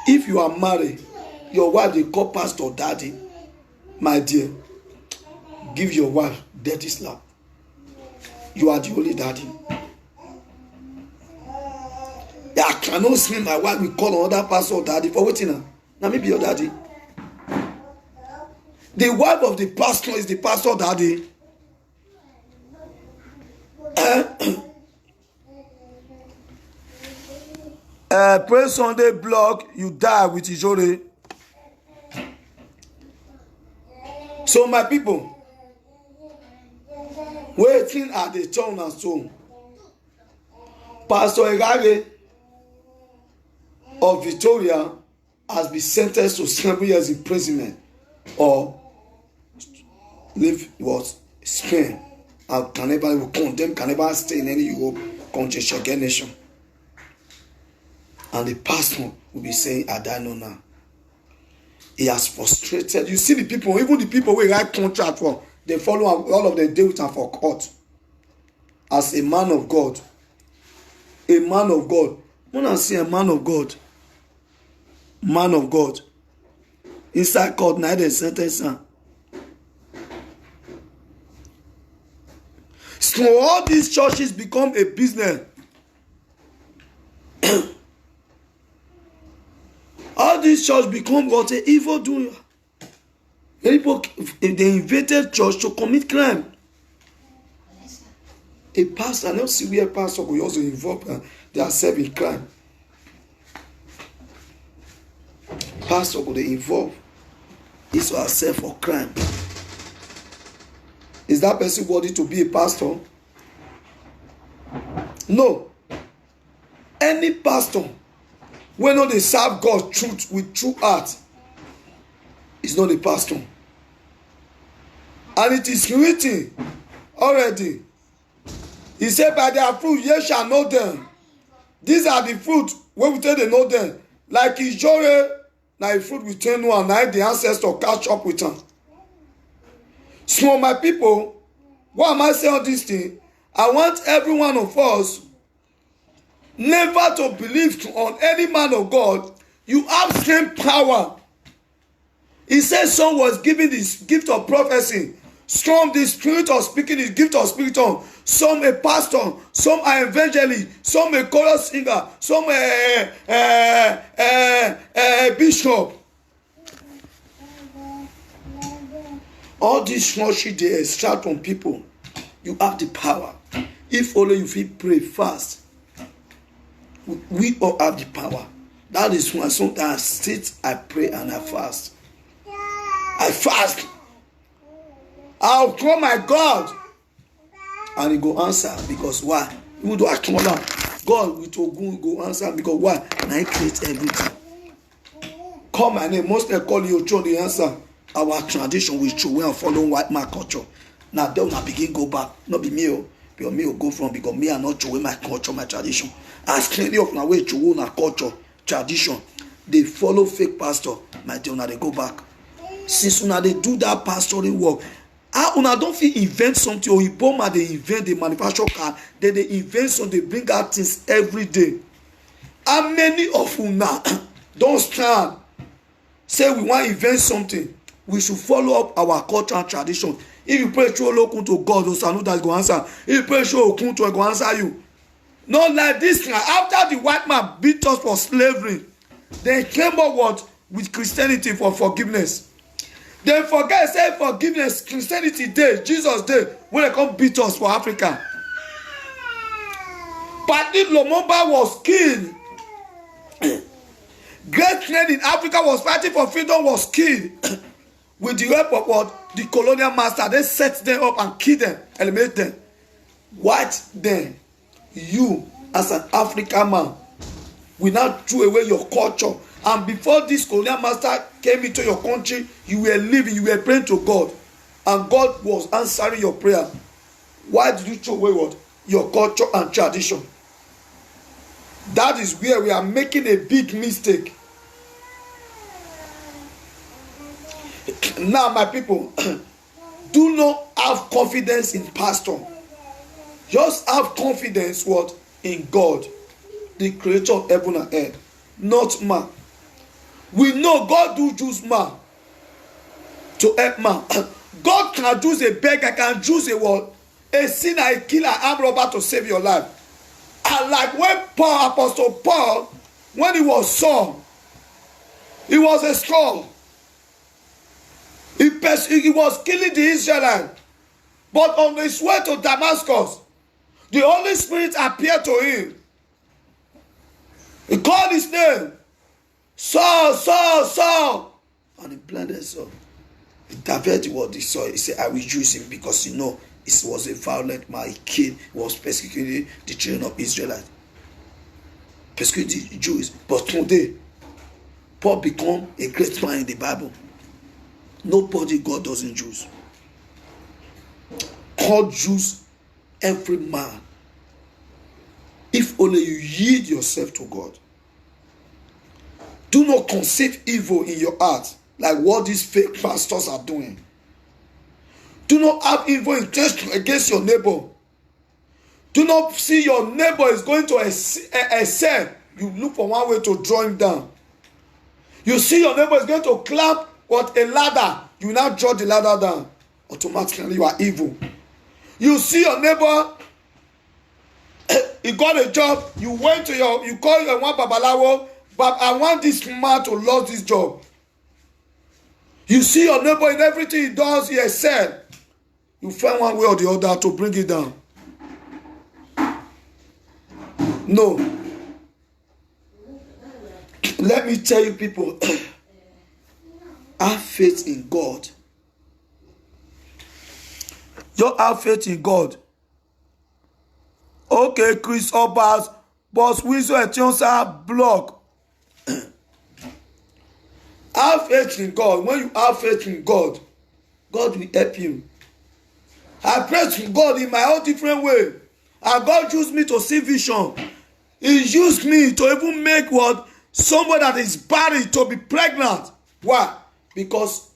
If you are married, your wife dey call pastor daddy, my dear, give your wife dirty slap. You are the only daddy. I cannot see my wife will call another pastor daddy for waiting now. Now maybe your daddy. The wife of the pastor is the pastor daddy. Pray Sunday blog, you die with Ijore. So my people, waiting at the turn and so. Pastor Egage of Victoria has been sentenced to 7 years imprisonment or live Spain and can never condemn, can never stay in any Europe country, Schengen nation. And the pastor will be saying, I don't know now. He has frustrated. You see the people, even the people we write contract for, they follow all of them, deal with them for court. As a man of God, when I see a man of God, inside court, now they sentence him. So all these churches become a business. All these churches become what an evil doer. People, they invaded church to commit crime. A pastor, I don't see where a pastor will also involve themselves in crime. Pastor could involve his or herself for crime. Is that person worthy to be a pastor? No. Any pastor when not they serve God truth with true heart is not a pastor. And it is written already. He said, by their fruit ye shall know them. These are the fruit when we tell they know them. Like Ijore, now the fruit we tell no and now the ancestor catch up with them. So my people, why am I saying all this thing? I want every one of us never to believe on any man of God. You have same power. He says some was given this gift of prophecy, some the spirit of speaking, the gift of spirit on, some a pastor, some are evangelist, some a chorus singer, some a bishop. All these small shit they extract from people. You have the power. If only you feel pray fast. We all have the power. That is why sometimes I sit, I pray, and I fast. I fast. I'll call my God. And he go answer. Because why? Even though I call him, God will go answer. Because why? And I create everything. Call my name. Most they call you, show the answer. Our tradition will show we are following white man culture. Now they will begin go back. Not be me. Because me will go from because me are not showing my culture, my tradition. As plenty of my way to own our culture, tradition, they follow fake pastor. My dear, now they go back. Since now they do that pastoral work, una don't feel invent something or Iboma they invent the manufacture car, then they invent something, they bring out things every day. How many of una don't stand say we want to invent something? We should follow up our culture and tradition. If you pray through Olokun to God, Osanu that go answer. If you pray through Okun to go answer you. Not like this. After the white man beat us for slavery, they came up with Christianity for forgiveness. They forget say forgiveness, Christianity day, Jesus day, when they come beat us for Africa. Patrick Lumumba was killed. Great men in Africa was fighting for freedom, was killed. With the help of what? The colonial master, they set them up and kill them, eliminate them. What then? You, as an African man, will not throw away your culture. And before this colonial master came into your country, you were living, you were praying to God. And God was answering your prayer. Why did you throw away what? Your culture and tradition. That is where we are making a big mistake. Now, my people, do not have confidence in pastor. Just have confidence what? In God, the creator of heaven and earth, not man. We know God do choose man to help man. God can choose a beggar, can choose a what? A sinner, a killer, armed robber to save your life. And like when Paul, Apostle Paul, when he was Saul, he was a strong. He was killing the Israelites. But on his way to Damascus, the Holy Spirit appeared to him. He called his name. Saul, Saul, Saul. And he blinded Saul. He diverted what he saw. He said, I will use him because he was a violent man. He killed, he was persecuting the children of Israel. Persecuting the Jews. But today, Paul became a great man in the Bible. Nobody God doesn't use. God uses every man. If only you yield yourself to God. Do not conceive evil in your heart like what these fake pastors are doing. Do not have evil intention against your neighbor. Do not see your neighbor is going to excel. You look for one way to draw him down. You see your neighbor is going to climb what a ladder. You now draw the ladder down. Automatically you are evil. You see your neighbor, he got a job. You call your one babalawo, but I want this man to lose this job. You see your neighbor in everything he does, he excels. You find one way or the other to bring it down. No. Let me tell you people, have faith in God. You have faith in God. Okay, Chris Obas, Boss Wizo Etionsa, block. Have faith in God. When you have faith in God, God will help you. I pray to God in my own different way. And God used me to see vision. He used me to even make what? Somebody that is barren to be pregnant. Why? Because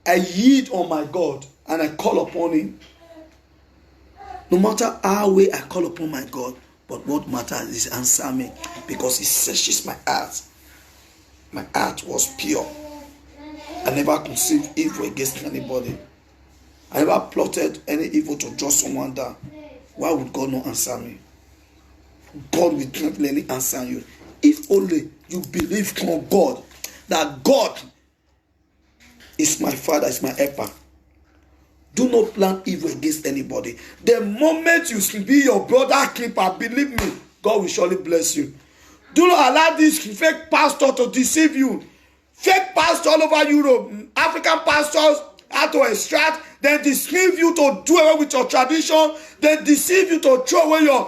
I yield on my God and I call upon him. No matter how way I call upon my God, but what matters is answer me, because he searches my heart. My heart was pure. I never conceived evil against anybody. I never plotted any evil to draw someone down. Why would God not answer me? God will definitely answer you. If only you believe on God, that God is my Father, is my helper. Do not plan evil against anybody. The moment you be your brother keeper, believe me, God will surely bless you. Do not allow this fake pastor to deceive you. Fake pastors all over Europe, African pastors how to extract, then deceive you to do away with your tradition, then deceive you to throw away your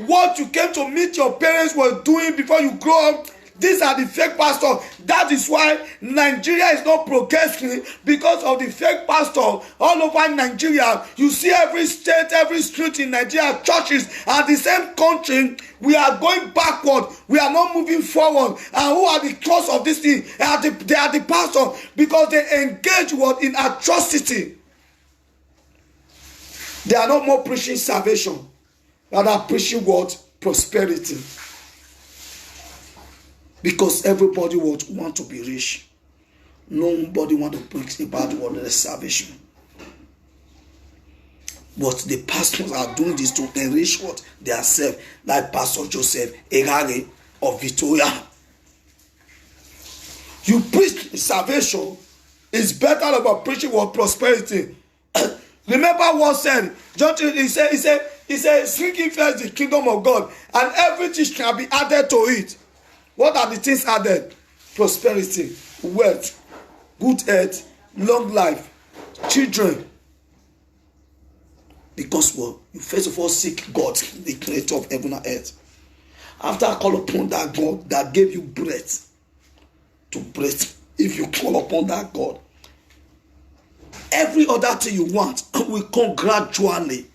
what you came to meet your parents were doing before you grow up. These are the fake pastors. That is why Nigeria is not progressing, because of the fake pastors all over Nigeria. You see every state, every street in Nigeria, churches, and the same country, we are going backward. We are not moving forward. And who are the cause of this thing? They are the pastors, because they engage what in atrocity. They are not more preaching salvation, but are preaching what? Prosperity. Because everybody would want to be rich. Nobody want to preach about what is salvation. But the pastors are doing this to enrich what they are self, like Pastor Joseph Egare of Victoria. You preach salvation is better about preaching what prosperity. Remember what said John? He said, seeking first the kingdom of God, and everything shall be added to it. What are the things added? Prosperity, wealth, good health, long life, children. Because well, you first of all seek God, the creator of heaven and earth. After I call upon that God that gave you breath to breathe, if you call upon that God, every other thing you want will come gradually.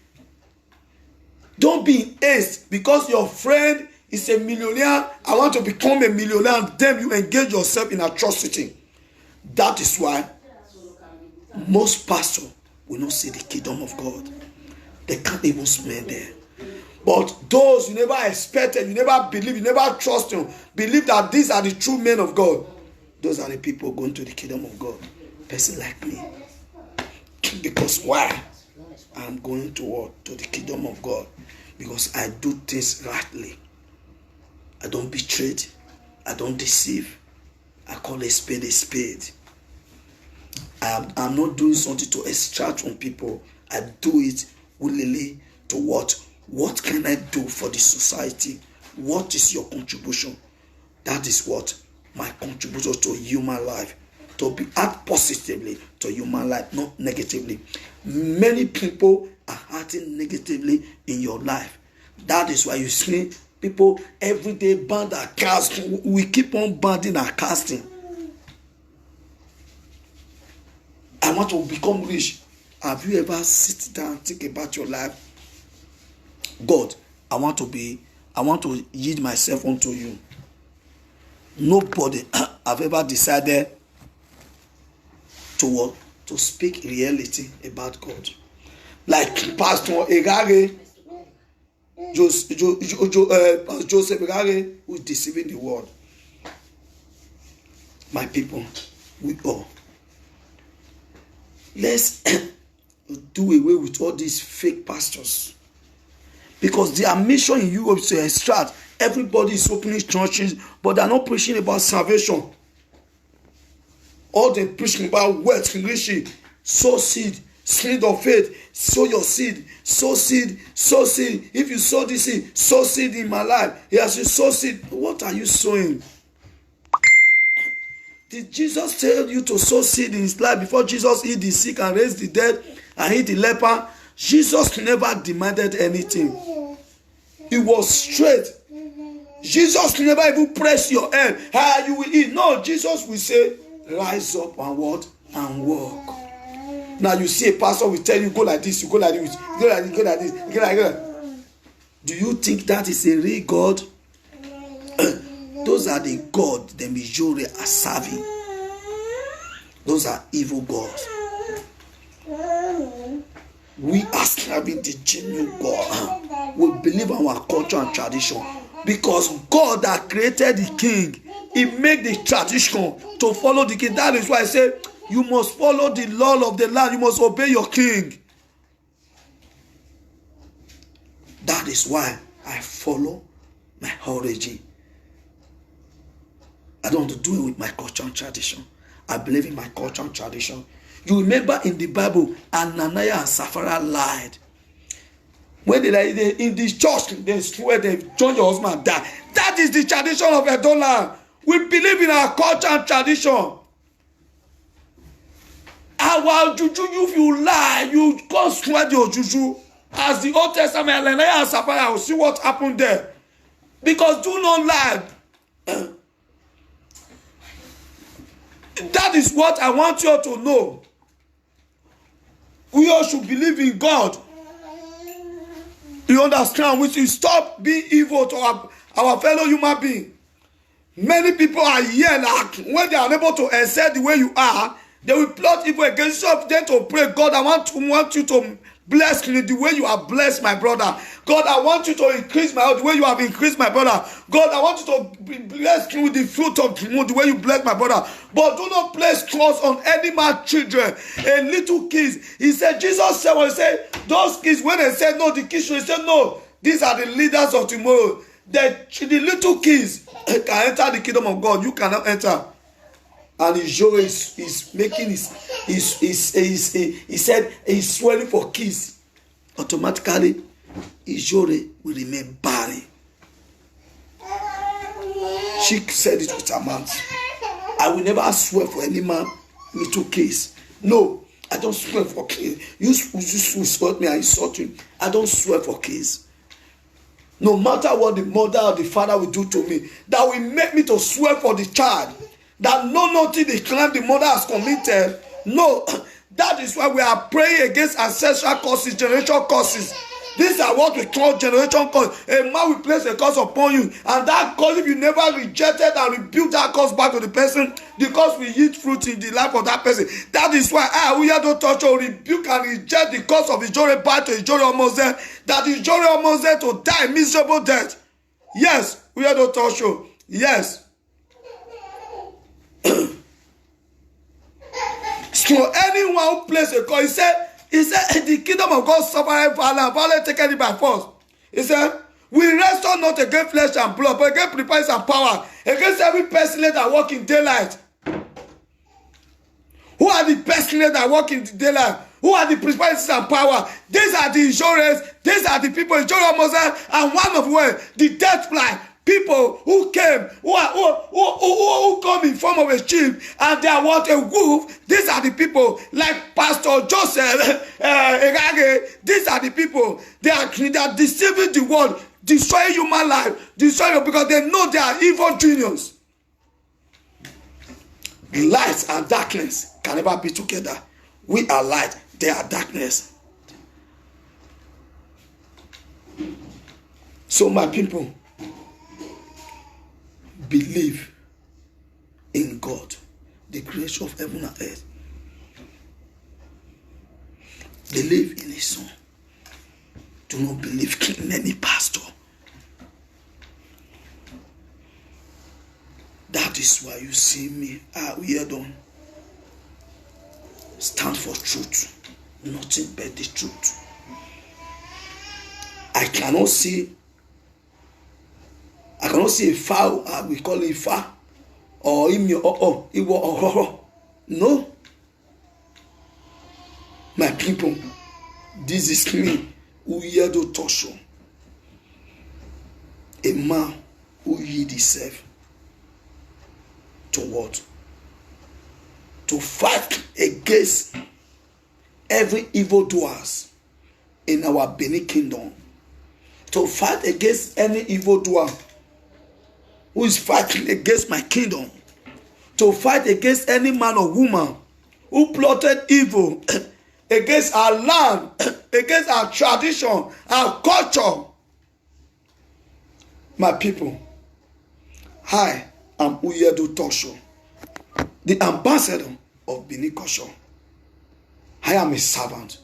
Don't be in haste because your friend is a millionaire. I want to become a millionaire, and then you engage yourself in atrocity. That is why most pastors will not see the kingdom of God. They can't even smell there. But those you never expected, you never believe, you never trust them, believe that these are the true men of God. Those are the people going to the kingdom of God. Person like me. Because why? I'm going to what? To the kingdom of God. Because I do things rightly. I don't betray. I don't deceive. I call a spade a spade. I'm not doing something to extract from people. I do it willingly to what? What can I do for the society? What is your contribution? That is what my contribution to human life. To be act positively to human life, not negatively. Many people are acting negatively in your life. That is why you see people every day band our cast. We keep on banding our casting. I want to become rich. Have you ever sit down and think about your life? God, I want to yield myself unto you. Nobody have ever decided to what? To speak reality about God. Like Pastor Egare, Joseph Egare, who is deceiving the world. My people, we all. Let's do away with all these fake pastors. Because their mission in Europe is to extract. Everybody is opening churches, but they are not preaching about salvation. All they preaching about wealth, riches, sow seed, seed of faith, sow your seed, sow seed, sow seed. If you sow this seed, sow seed in my life. Yes, you sow seed. What are you sowing? Did Jesus tell you to sow seed in his life before Jesus healed the sick and raised the dead and healed the leper? Jesus never demanded anything. It was straight. Jesus never even pressed your hand. How you will eat. No, Jesus will say, rise up and what? And walk. Now you see a pastor will tell you, go like this, you go like this, go like this, go like this, go like that. Do you think that is a real God? Those are the God the majority are serving. Those are evil gods. We are serving the genuine God. We believe in our culture and tradition. Because God that created the king, he made the tradition to follow the king. That is why I say, you must follow the law of the land. You must obey your king. That is why I follow my origin. I don't want to do it with my culture and tradition. I believe in my culture and tradition. You remember in the Bible, Ananias and Sapphira lied. When they in the church, they swear they join your husband and die. That is the tradition of Edoland. We believe in our culture and tradition. Our juju, if you lie, you can't swear your juju. As the Old Testament, Ananias and Sapphira will see what happened there. Because do not lie. That is what I want you to know. We all should believe in God. You understand? We should stop being evil to our fellow human being. Many people are here like when they are unable to excel the way you are, they will plot evil against you. Then to pray, God, I want you to bless me the way you have blessed my brother. God, I want you to increase my the way you have increased my brother. God, I want you to bless me with the fruit of the moon, the way you bless my brother. But do not place trust on any man's children. A little kids. He said, Jesus said, when he said, those kids, when they said no, the kids should say no. These are the leaders of tomorrow. The little kids can enter the kingdom of God. You cannot enter. And Ijore is making he said he's swearing for kids. Automatically, Ijore will remain barren. She said it with her mouth. I will never swear for any man little kids. No, I don't swear for kids. You insult me, I insult you. I don't swear for kids. No matter what the mother or the father will do to me, that will make me to swear for the child. That no nothing the crime the mother has committed. No, That is why we are praying against ancestral curses, generational curses. These are what we call generation curse. A man will place a curse upon you, and that curse, if you never rejected and rebuked that curse back to the person, the curse will yield fruit in the life of that person. That is why don't touch or rebuke and reject the curse of Ijore back to Ijore Omoze, that Ijore Omoze to die miserable death. Yes, we don't touch you. Yes. So anyone who plays a curse, he said, the kingdom of God suffereth violence, violence taken it by force. He said, we wrestle not against flesh and blood, but against principalities and power, against every pestilence that walk in daylight. Who are the pestilence that walk in the daylight? Who are the principalities and power? These are the insurance. These are the people, insurance Moses, and one of them, the death fly. People who came, who come in form of a sheep, and they are what a wolf. These are the people like Pastor Joseph Egage. These are the people. They are deceiving the world, destroying human life, destroying because they know they are evil genius. Light and darkness can never be together. We are light, they are darkness. So my people, believe in God, the creator of heaven and earth. Believe in his son. Do not believe in any pastor. That is why you see me, we don't stand for truth, nothing but the truth. I cannot see a foul, we call it foul, or no. My people, this is me, Uyedo Tosho, a man who yield himself to what? To fight against every evildoers in our Benin kingdom. To fight against any evildoer who is fighting against my kingdom. To fight against any man or woman who plotted evil against our land, against our tradition, our culture. My people, I am Uyedo Tosho, the ambassador of Benin culture. I am a servant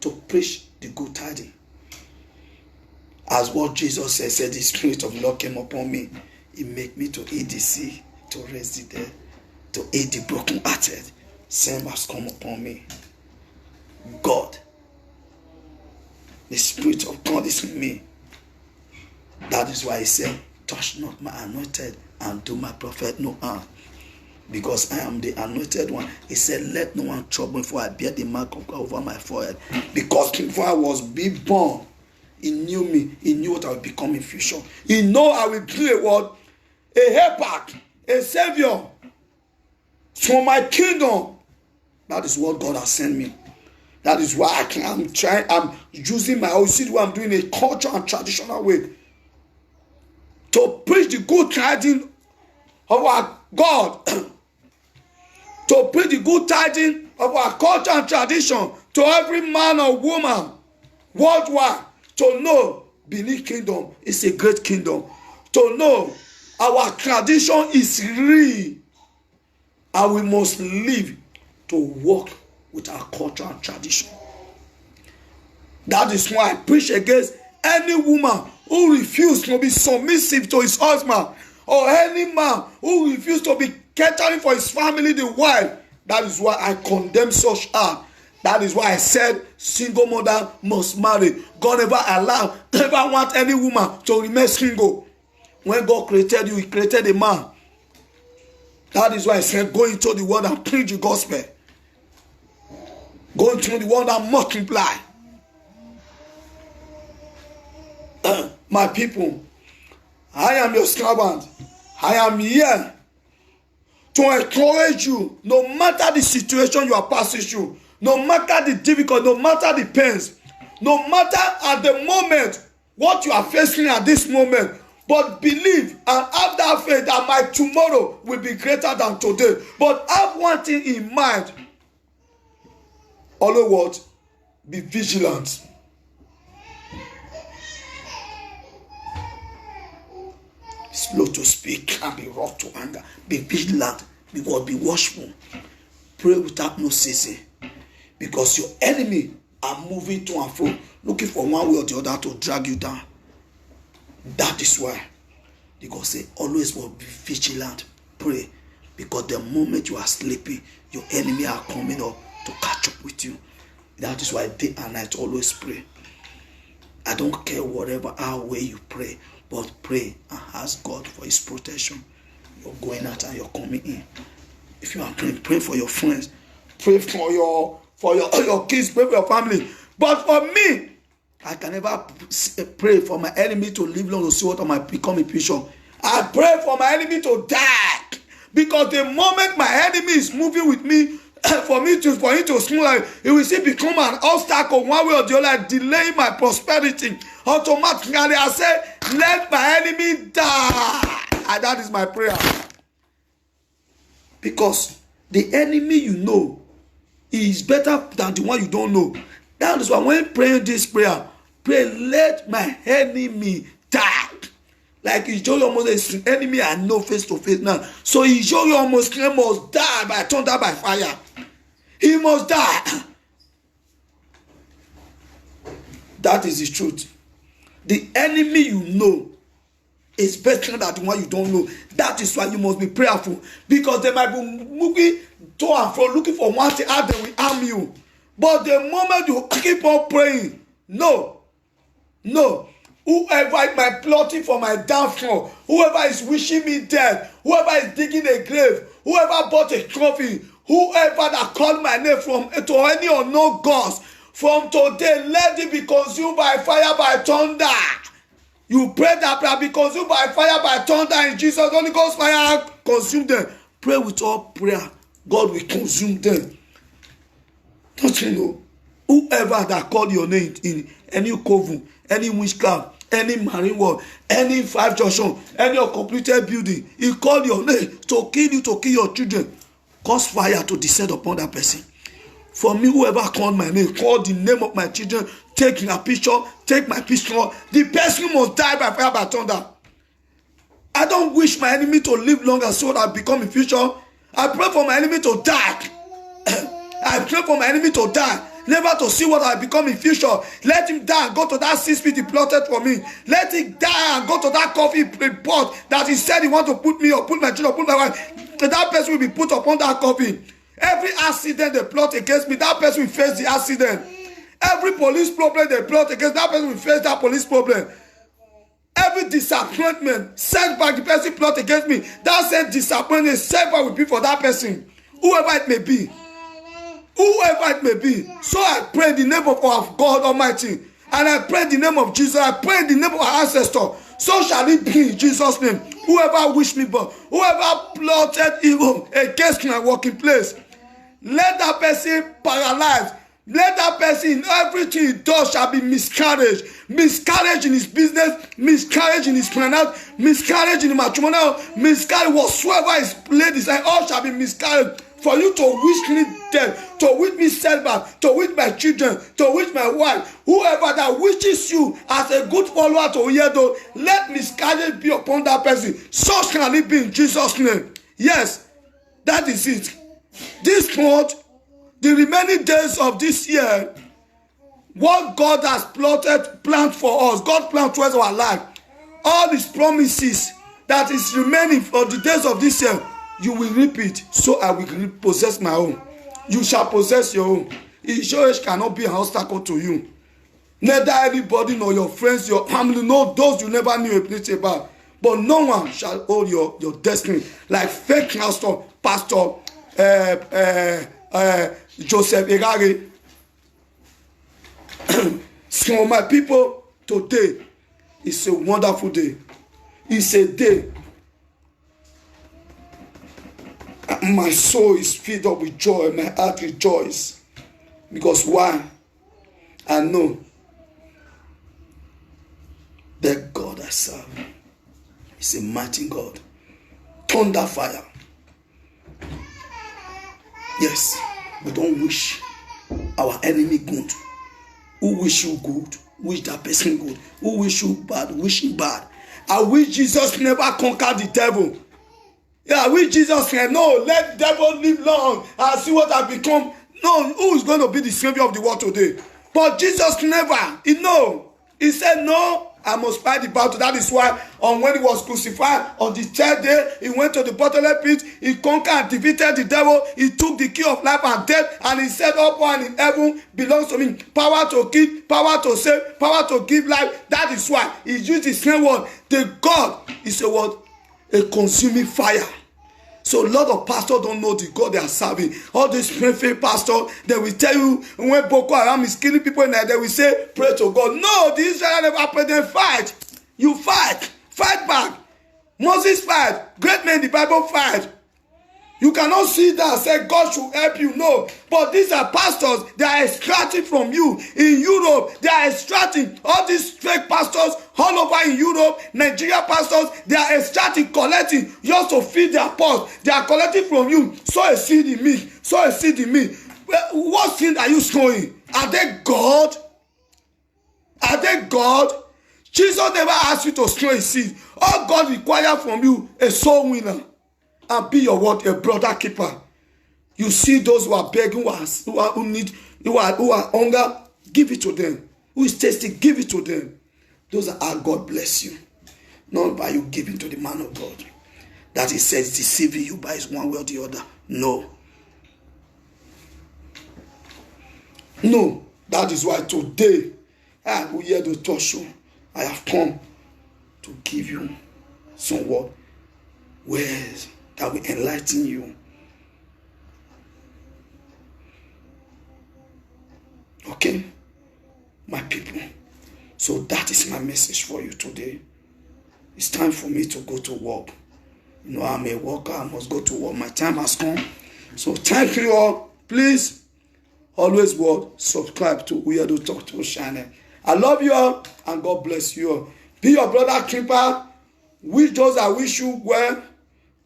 to preach the good tidings. As what Jesus said, the Spirit of the Lord came upon me. He made me to heal the sick, to raise the dead, to aid the brokenhearted. Same has come upon me. God, the Spirit of God is in me. That is why he said, touch not my anointed and do my prophet no harm. Because I am the anointed one. He said, let no one trouble me, for I bear the mark of God over my forehead. Because before I was born, he knew me. He knew what I would become in future. He know I will be a what? A helper, a savior for my kingdom. That is what God has sent me. That is why I'm using my own seed where I'm doing a culture and traditional way to preach the good tidings of our God. To preach the good tidings of our culture and tradition to every man or woman worldwide. To know Benin Kingdom is a great kingdom. To know our tradition is real. And we must live to work with our culture and tradition. That is why I preach against any woman who refuses to be submissive to his husband, or any man who refuses to be catering for his family, the wife. That is why I condemn such act. That is why I said single mother must marry. God never want any woman to remain single. When God created you, he created a man. That is why I said go into the world and preach the gospel. Go into the world and multiply. My people, I am your servant. I am here to encourage you, no matter the situation you are passing through, no matter the difficulty, no matter the pains, no matter at the moment what you are facing at this moment, but believe and have that faith that my tomorrow will be greater than today. But have one thing in mind. Always what? Be vigilant. Slow to speak and be wrought to anger. Be vigilant. Be watchful. Pray without no ceasing. Because your enemy are moving to and fro, looking for one way or the other to drag you down. That is why God say always will be vigilant. Pray. Because the moment you are sleeping, your enemy are coming up to catch up with you. That is why day and night always pray. I don't care whatever how way you pray, but pray and ask God for his protection. You're going out and you're coming in. If you are praying, pray for your friends, pray for your kids, pray for your family. But for me, I can never pray for my enemy to live long to see what I might become in future. I pray for my enemy to die. Because the moment my enemy is moving with me, for him to smooth life, it will still become an obstacle one way or the other, delaying my prosperity. Automatically, I say, let my enemy die. And that is my prayer. Because the enemy you know is better than the one you don't know. That is why when praying this prayer, pray, let my enemy die. Like Ijoye Omo's enemy I know face to face now. So Ijoye Omo's must die by thunder, by fire. He must die. That is the truth. The enemy you know is better than the one you don't know. That is why you must be prayerful. Because they might be moving to and fro looking for one thing, how they will harm you. But the moment you keep on praying, no. Whoever might plotting for my downfall, whoever is wishing me dead, whoever is digging a grave, whoever bought a trophy, whoever that called my name from to any unknown gods, from today, let it be consumed by fire, by thunder. You pray that prayer, be consumed by fire, by thunder in Jesus. Holy Ghost fire, consume them. Pray with all prayer. God will consume them. Don't you know? Whoever that called your name in any coven, any witchcraft, any marine wall, any 5 junction, any uncompleted building, he called your name to kill you, to kill your children. Cause fire to descend upon that person. For me, whoever called my name, called the name of my children, take my picture, take my picture, the person must die by fire, by thunder. I don't wish my enemy to live longer so that I become in future. I pray for my enemy to die. I pray for my enemy to die, never to see what I become in future. Let him die and go to that 6 feet he plotted for me. Let him die and go to that coffee pot that he said he want to put me or put my children, put my wife. That person will be put upon that coffee. Every accident they plot against me, that person will face the accident. Every police problem they plot against, that person will face that police problem. Every disappointment, setback the person plot against me, that same disappointment, setback will be for that person. Whoever it may be. Whoever it may be. So I pray in the name of our God Almighty. And I pray in the name of Jesus. I pray in the name of our ancestor. So shall it be in Jesus' name. Whoever wished me but whoever plotted evil against my working place, let that person paralyzed. Let that person in everything he does shall be miscarriage. Miscarriage in his business, miscarriage in his finance, miscarriage in the matrimonial, miscarriage whatsoever is laid aside, all shall be miscarriage. For you to wish me death, to wish me setback, to wish my children, to wish my wife, whoever that wishes you as a good follower to hear though, let miscarriage be upon that person. So shall it be in Jesus' name. Yes, that is it. This month, the remaining days of this year, what God has planned for us, God planned towards our life, all his promises that is remaining for the days of this year, you will reap it, so I will possess my own. You shall possess your own. Insurance cannot be an obstacle to you. Neither anybody nor your friends, your family, no those you never knew a place about. But no one shall hold your destiny. Like fake pastor Joseph Egari. So my people, today is a wonderful day. It's a day. My soul is filled up with joy. My heart rejoices. Because why? I know that God I serve is a mighty God. Thunder fire. Yes, we don't wish our enemy good. Who wish you good, wish that person good. Who wish you bad, wish him bad. I wish Jesus never conquered the devil. Yeah, I wish Jesus said, no, let the devil live long and see what I become. No, who is going to be the savior of the world today? But Jesus never. He said, no, I must fight the battle. That is why when he was crucified, on the third day, he went to the bottomless pit. He conquered and defeated the devil. He took the key of life and death, and he said, all power in heaven belongs to me. Power to kill, power to save, power to give life. That is why he used the same word. The God is a word, a consuming fire. So a lot of pastors don't know the God they are serving. All these faith pastors, they will tell you when Boko Haram is killing people in there, they will say, pray to God. No, the Israelites never pray, they fight. You fight. Fight back. Moses fight. Great men in the Bible fight. You cannot see that and say God should help you. No. But these are pastors. They are extracting from you. In Europe, they are extracting. All these fake pastors all over in Europe, Nigeria pastors, they are extracting, collecting just to feed their pots. They are collecting from you. Sow a seed in me. Sow a seed in me. What seed are you sowing? Are they God? Are they God? Jesus never asked you to sow a seed. All God requires from you a soul winner. And be your what? A brother keeper. You see those who are begging, who are hunger, give it to them. Who is thirsty, give it to them. Those are how God bless you. Not by you giving to the man of God. That he says deceiving you by one way or the other. No. No. That is why today, I will hear the talk show. I have come to give you some word. Words that will enlighten you. Okay? My people. So that is my message for you today. It's time for me to go to work. I'm a worker. I must go to work. My time has come. So thank you all. Please, always subscribe to Weirdo Talk to channel. I love you all and God bless you all. Be your brother keeper. Wish those I wish you well.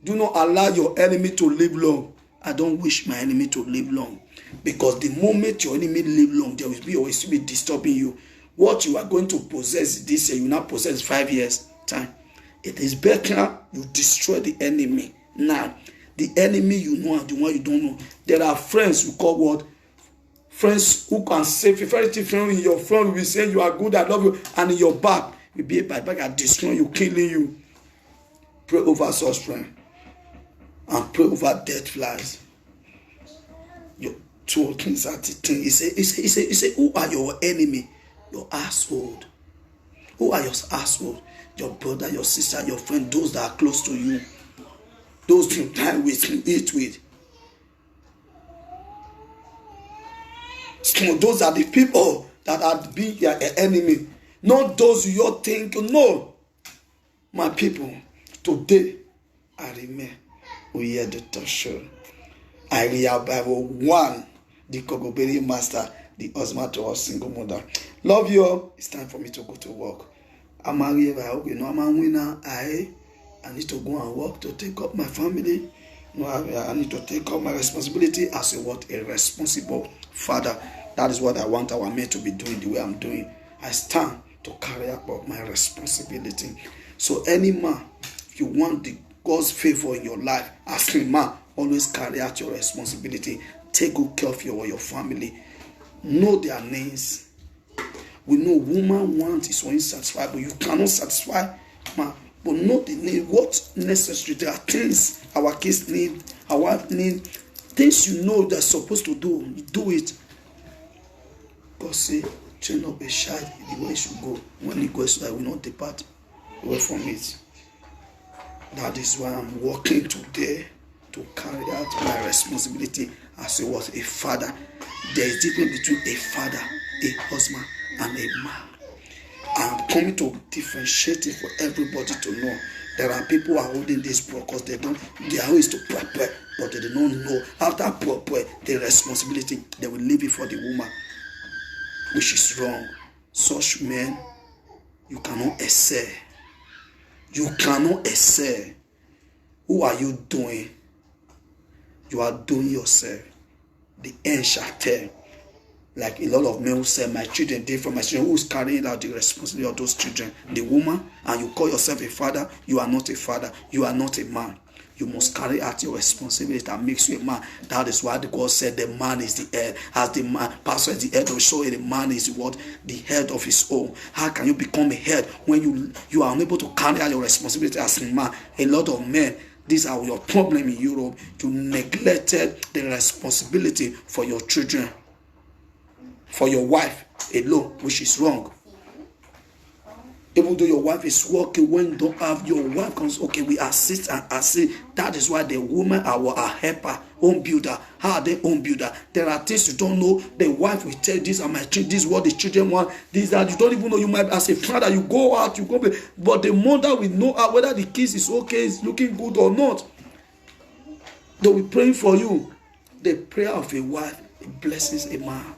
Do not allow your enemy to live long. I don't wish my enemy to live long. Because the moment your enemy live long, there will always be disturbing you. What you are going to possess this year, you now possess 5 years time. It is better you destroy the enemy. Now, the enemy you know and the one you don't know. There are friends who call what? Friends who can say, very different in your front will be saying you are good, I love you, and in your back will be a bad back and destroying you, killing you. Pray over such friends. And pray over death flies. Your two things are the thing. He say, who are your enemy? Your household. Who are your household? Your brother, your sister, your friend, those that are close to you. Those you time with, you eat with. So those are the people that are being your enemy. Not those you think. No. My people, today I remain. We hear the talk show. I read Bible 1, the Kogoberi master, the husband to a single mother. Love you all. It's time for me to go to work. I'm married. I'm a winner. I need to go and work to take up my family. I need to take up my responsibility as a responsible father. That is what I want our men to be doing the way I'm doing. I stand to carry out my responsibility. So any man, if you want God's favor in your life, as a man, always carry out your responsibility. Take good care of your family. Know their names. We know woman wants is unsatisfied, but you cannot satisfy man. But know the name, what's necessary. There are things our kids need, our wife need, things you know they're supposed to do. You do it. God say, train up a child the way he should go. When he goes, I will not depart away from it. That is why I'm working today to carry out my responsibility as a father. There is difference between a father, a husband, and a man. I'm coming to differentiate it for everybody to know. There are people who are holding this because they are always to prepare, but they do not know. After prepare the responsibility, they will leave it for the woman, which is wrong. Such men, you cannot excel. You cannot excel. Who are you doing? You are doing yourself. The end shall tell. Like a lot of men who say, my children different, my children, who's carrying out the responsibility of those children? The woman, and you call yourself a father, you are not a father, you are not a man. You must carry out your responsibility that makes you a man. That is why the God said the man is the head. As the man, pastor is the head of so the man is what? The head of his own. How can you become a head when you are unable to carry out your responsibility as a man? A lot of men, these are your problem in Europe. You neglected the responsibility for your children, for your wife alone, which is wrong. Even though your wife is working, when you don't have your wife comes, okay, we assist and assist. That is why the women are our helper, home builder. How are they home builder? There are things you don't know. The wife will tell these are my children, this is what the children want. These are you don't even know. You might as a father, you go out, you go, but the mother will know whether the kids is okay, is looking good or not. They will pray for you. The prayer of a wife blesses a man.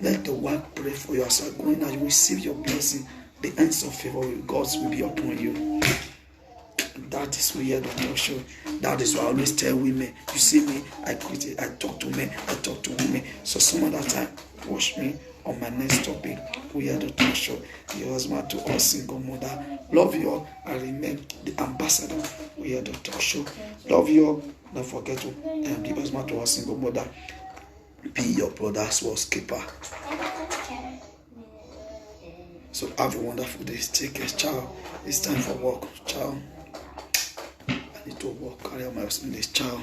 Let the wife pray for you as you are going out. You receive your blessing. The hands of favor with God will be upon you. That is where the show. That is why I always tell women. You see me, I talk to men, I talk to women. So some other time, watch me on my next topic. We are the talk show. The husband to all single mother. Love you all. I remain the ambassador. We are the talk show. Love you all. Don't forget to the husband to all single mother. Be your brother's world's keeper. So have a wonderful day. Take care. Ciao. It's time for work. Ciao. I need to work. Carry on my responsibilities. Ciao.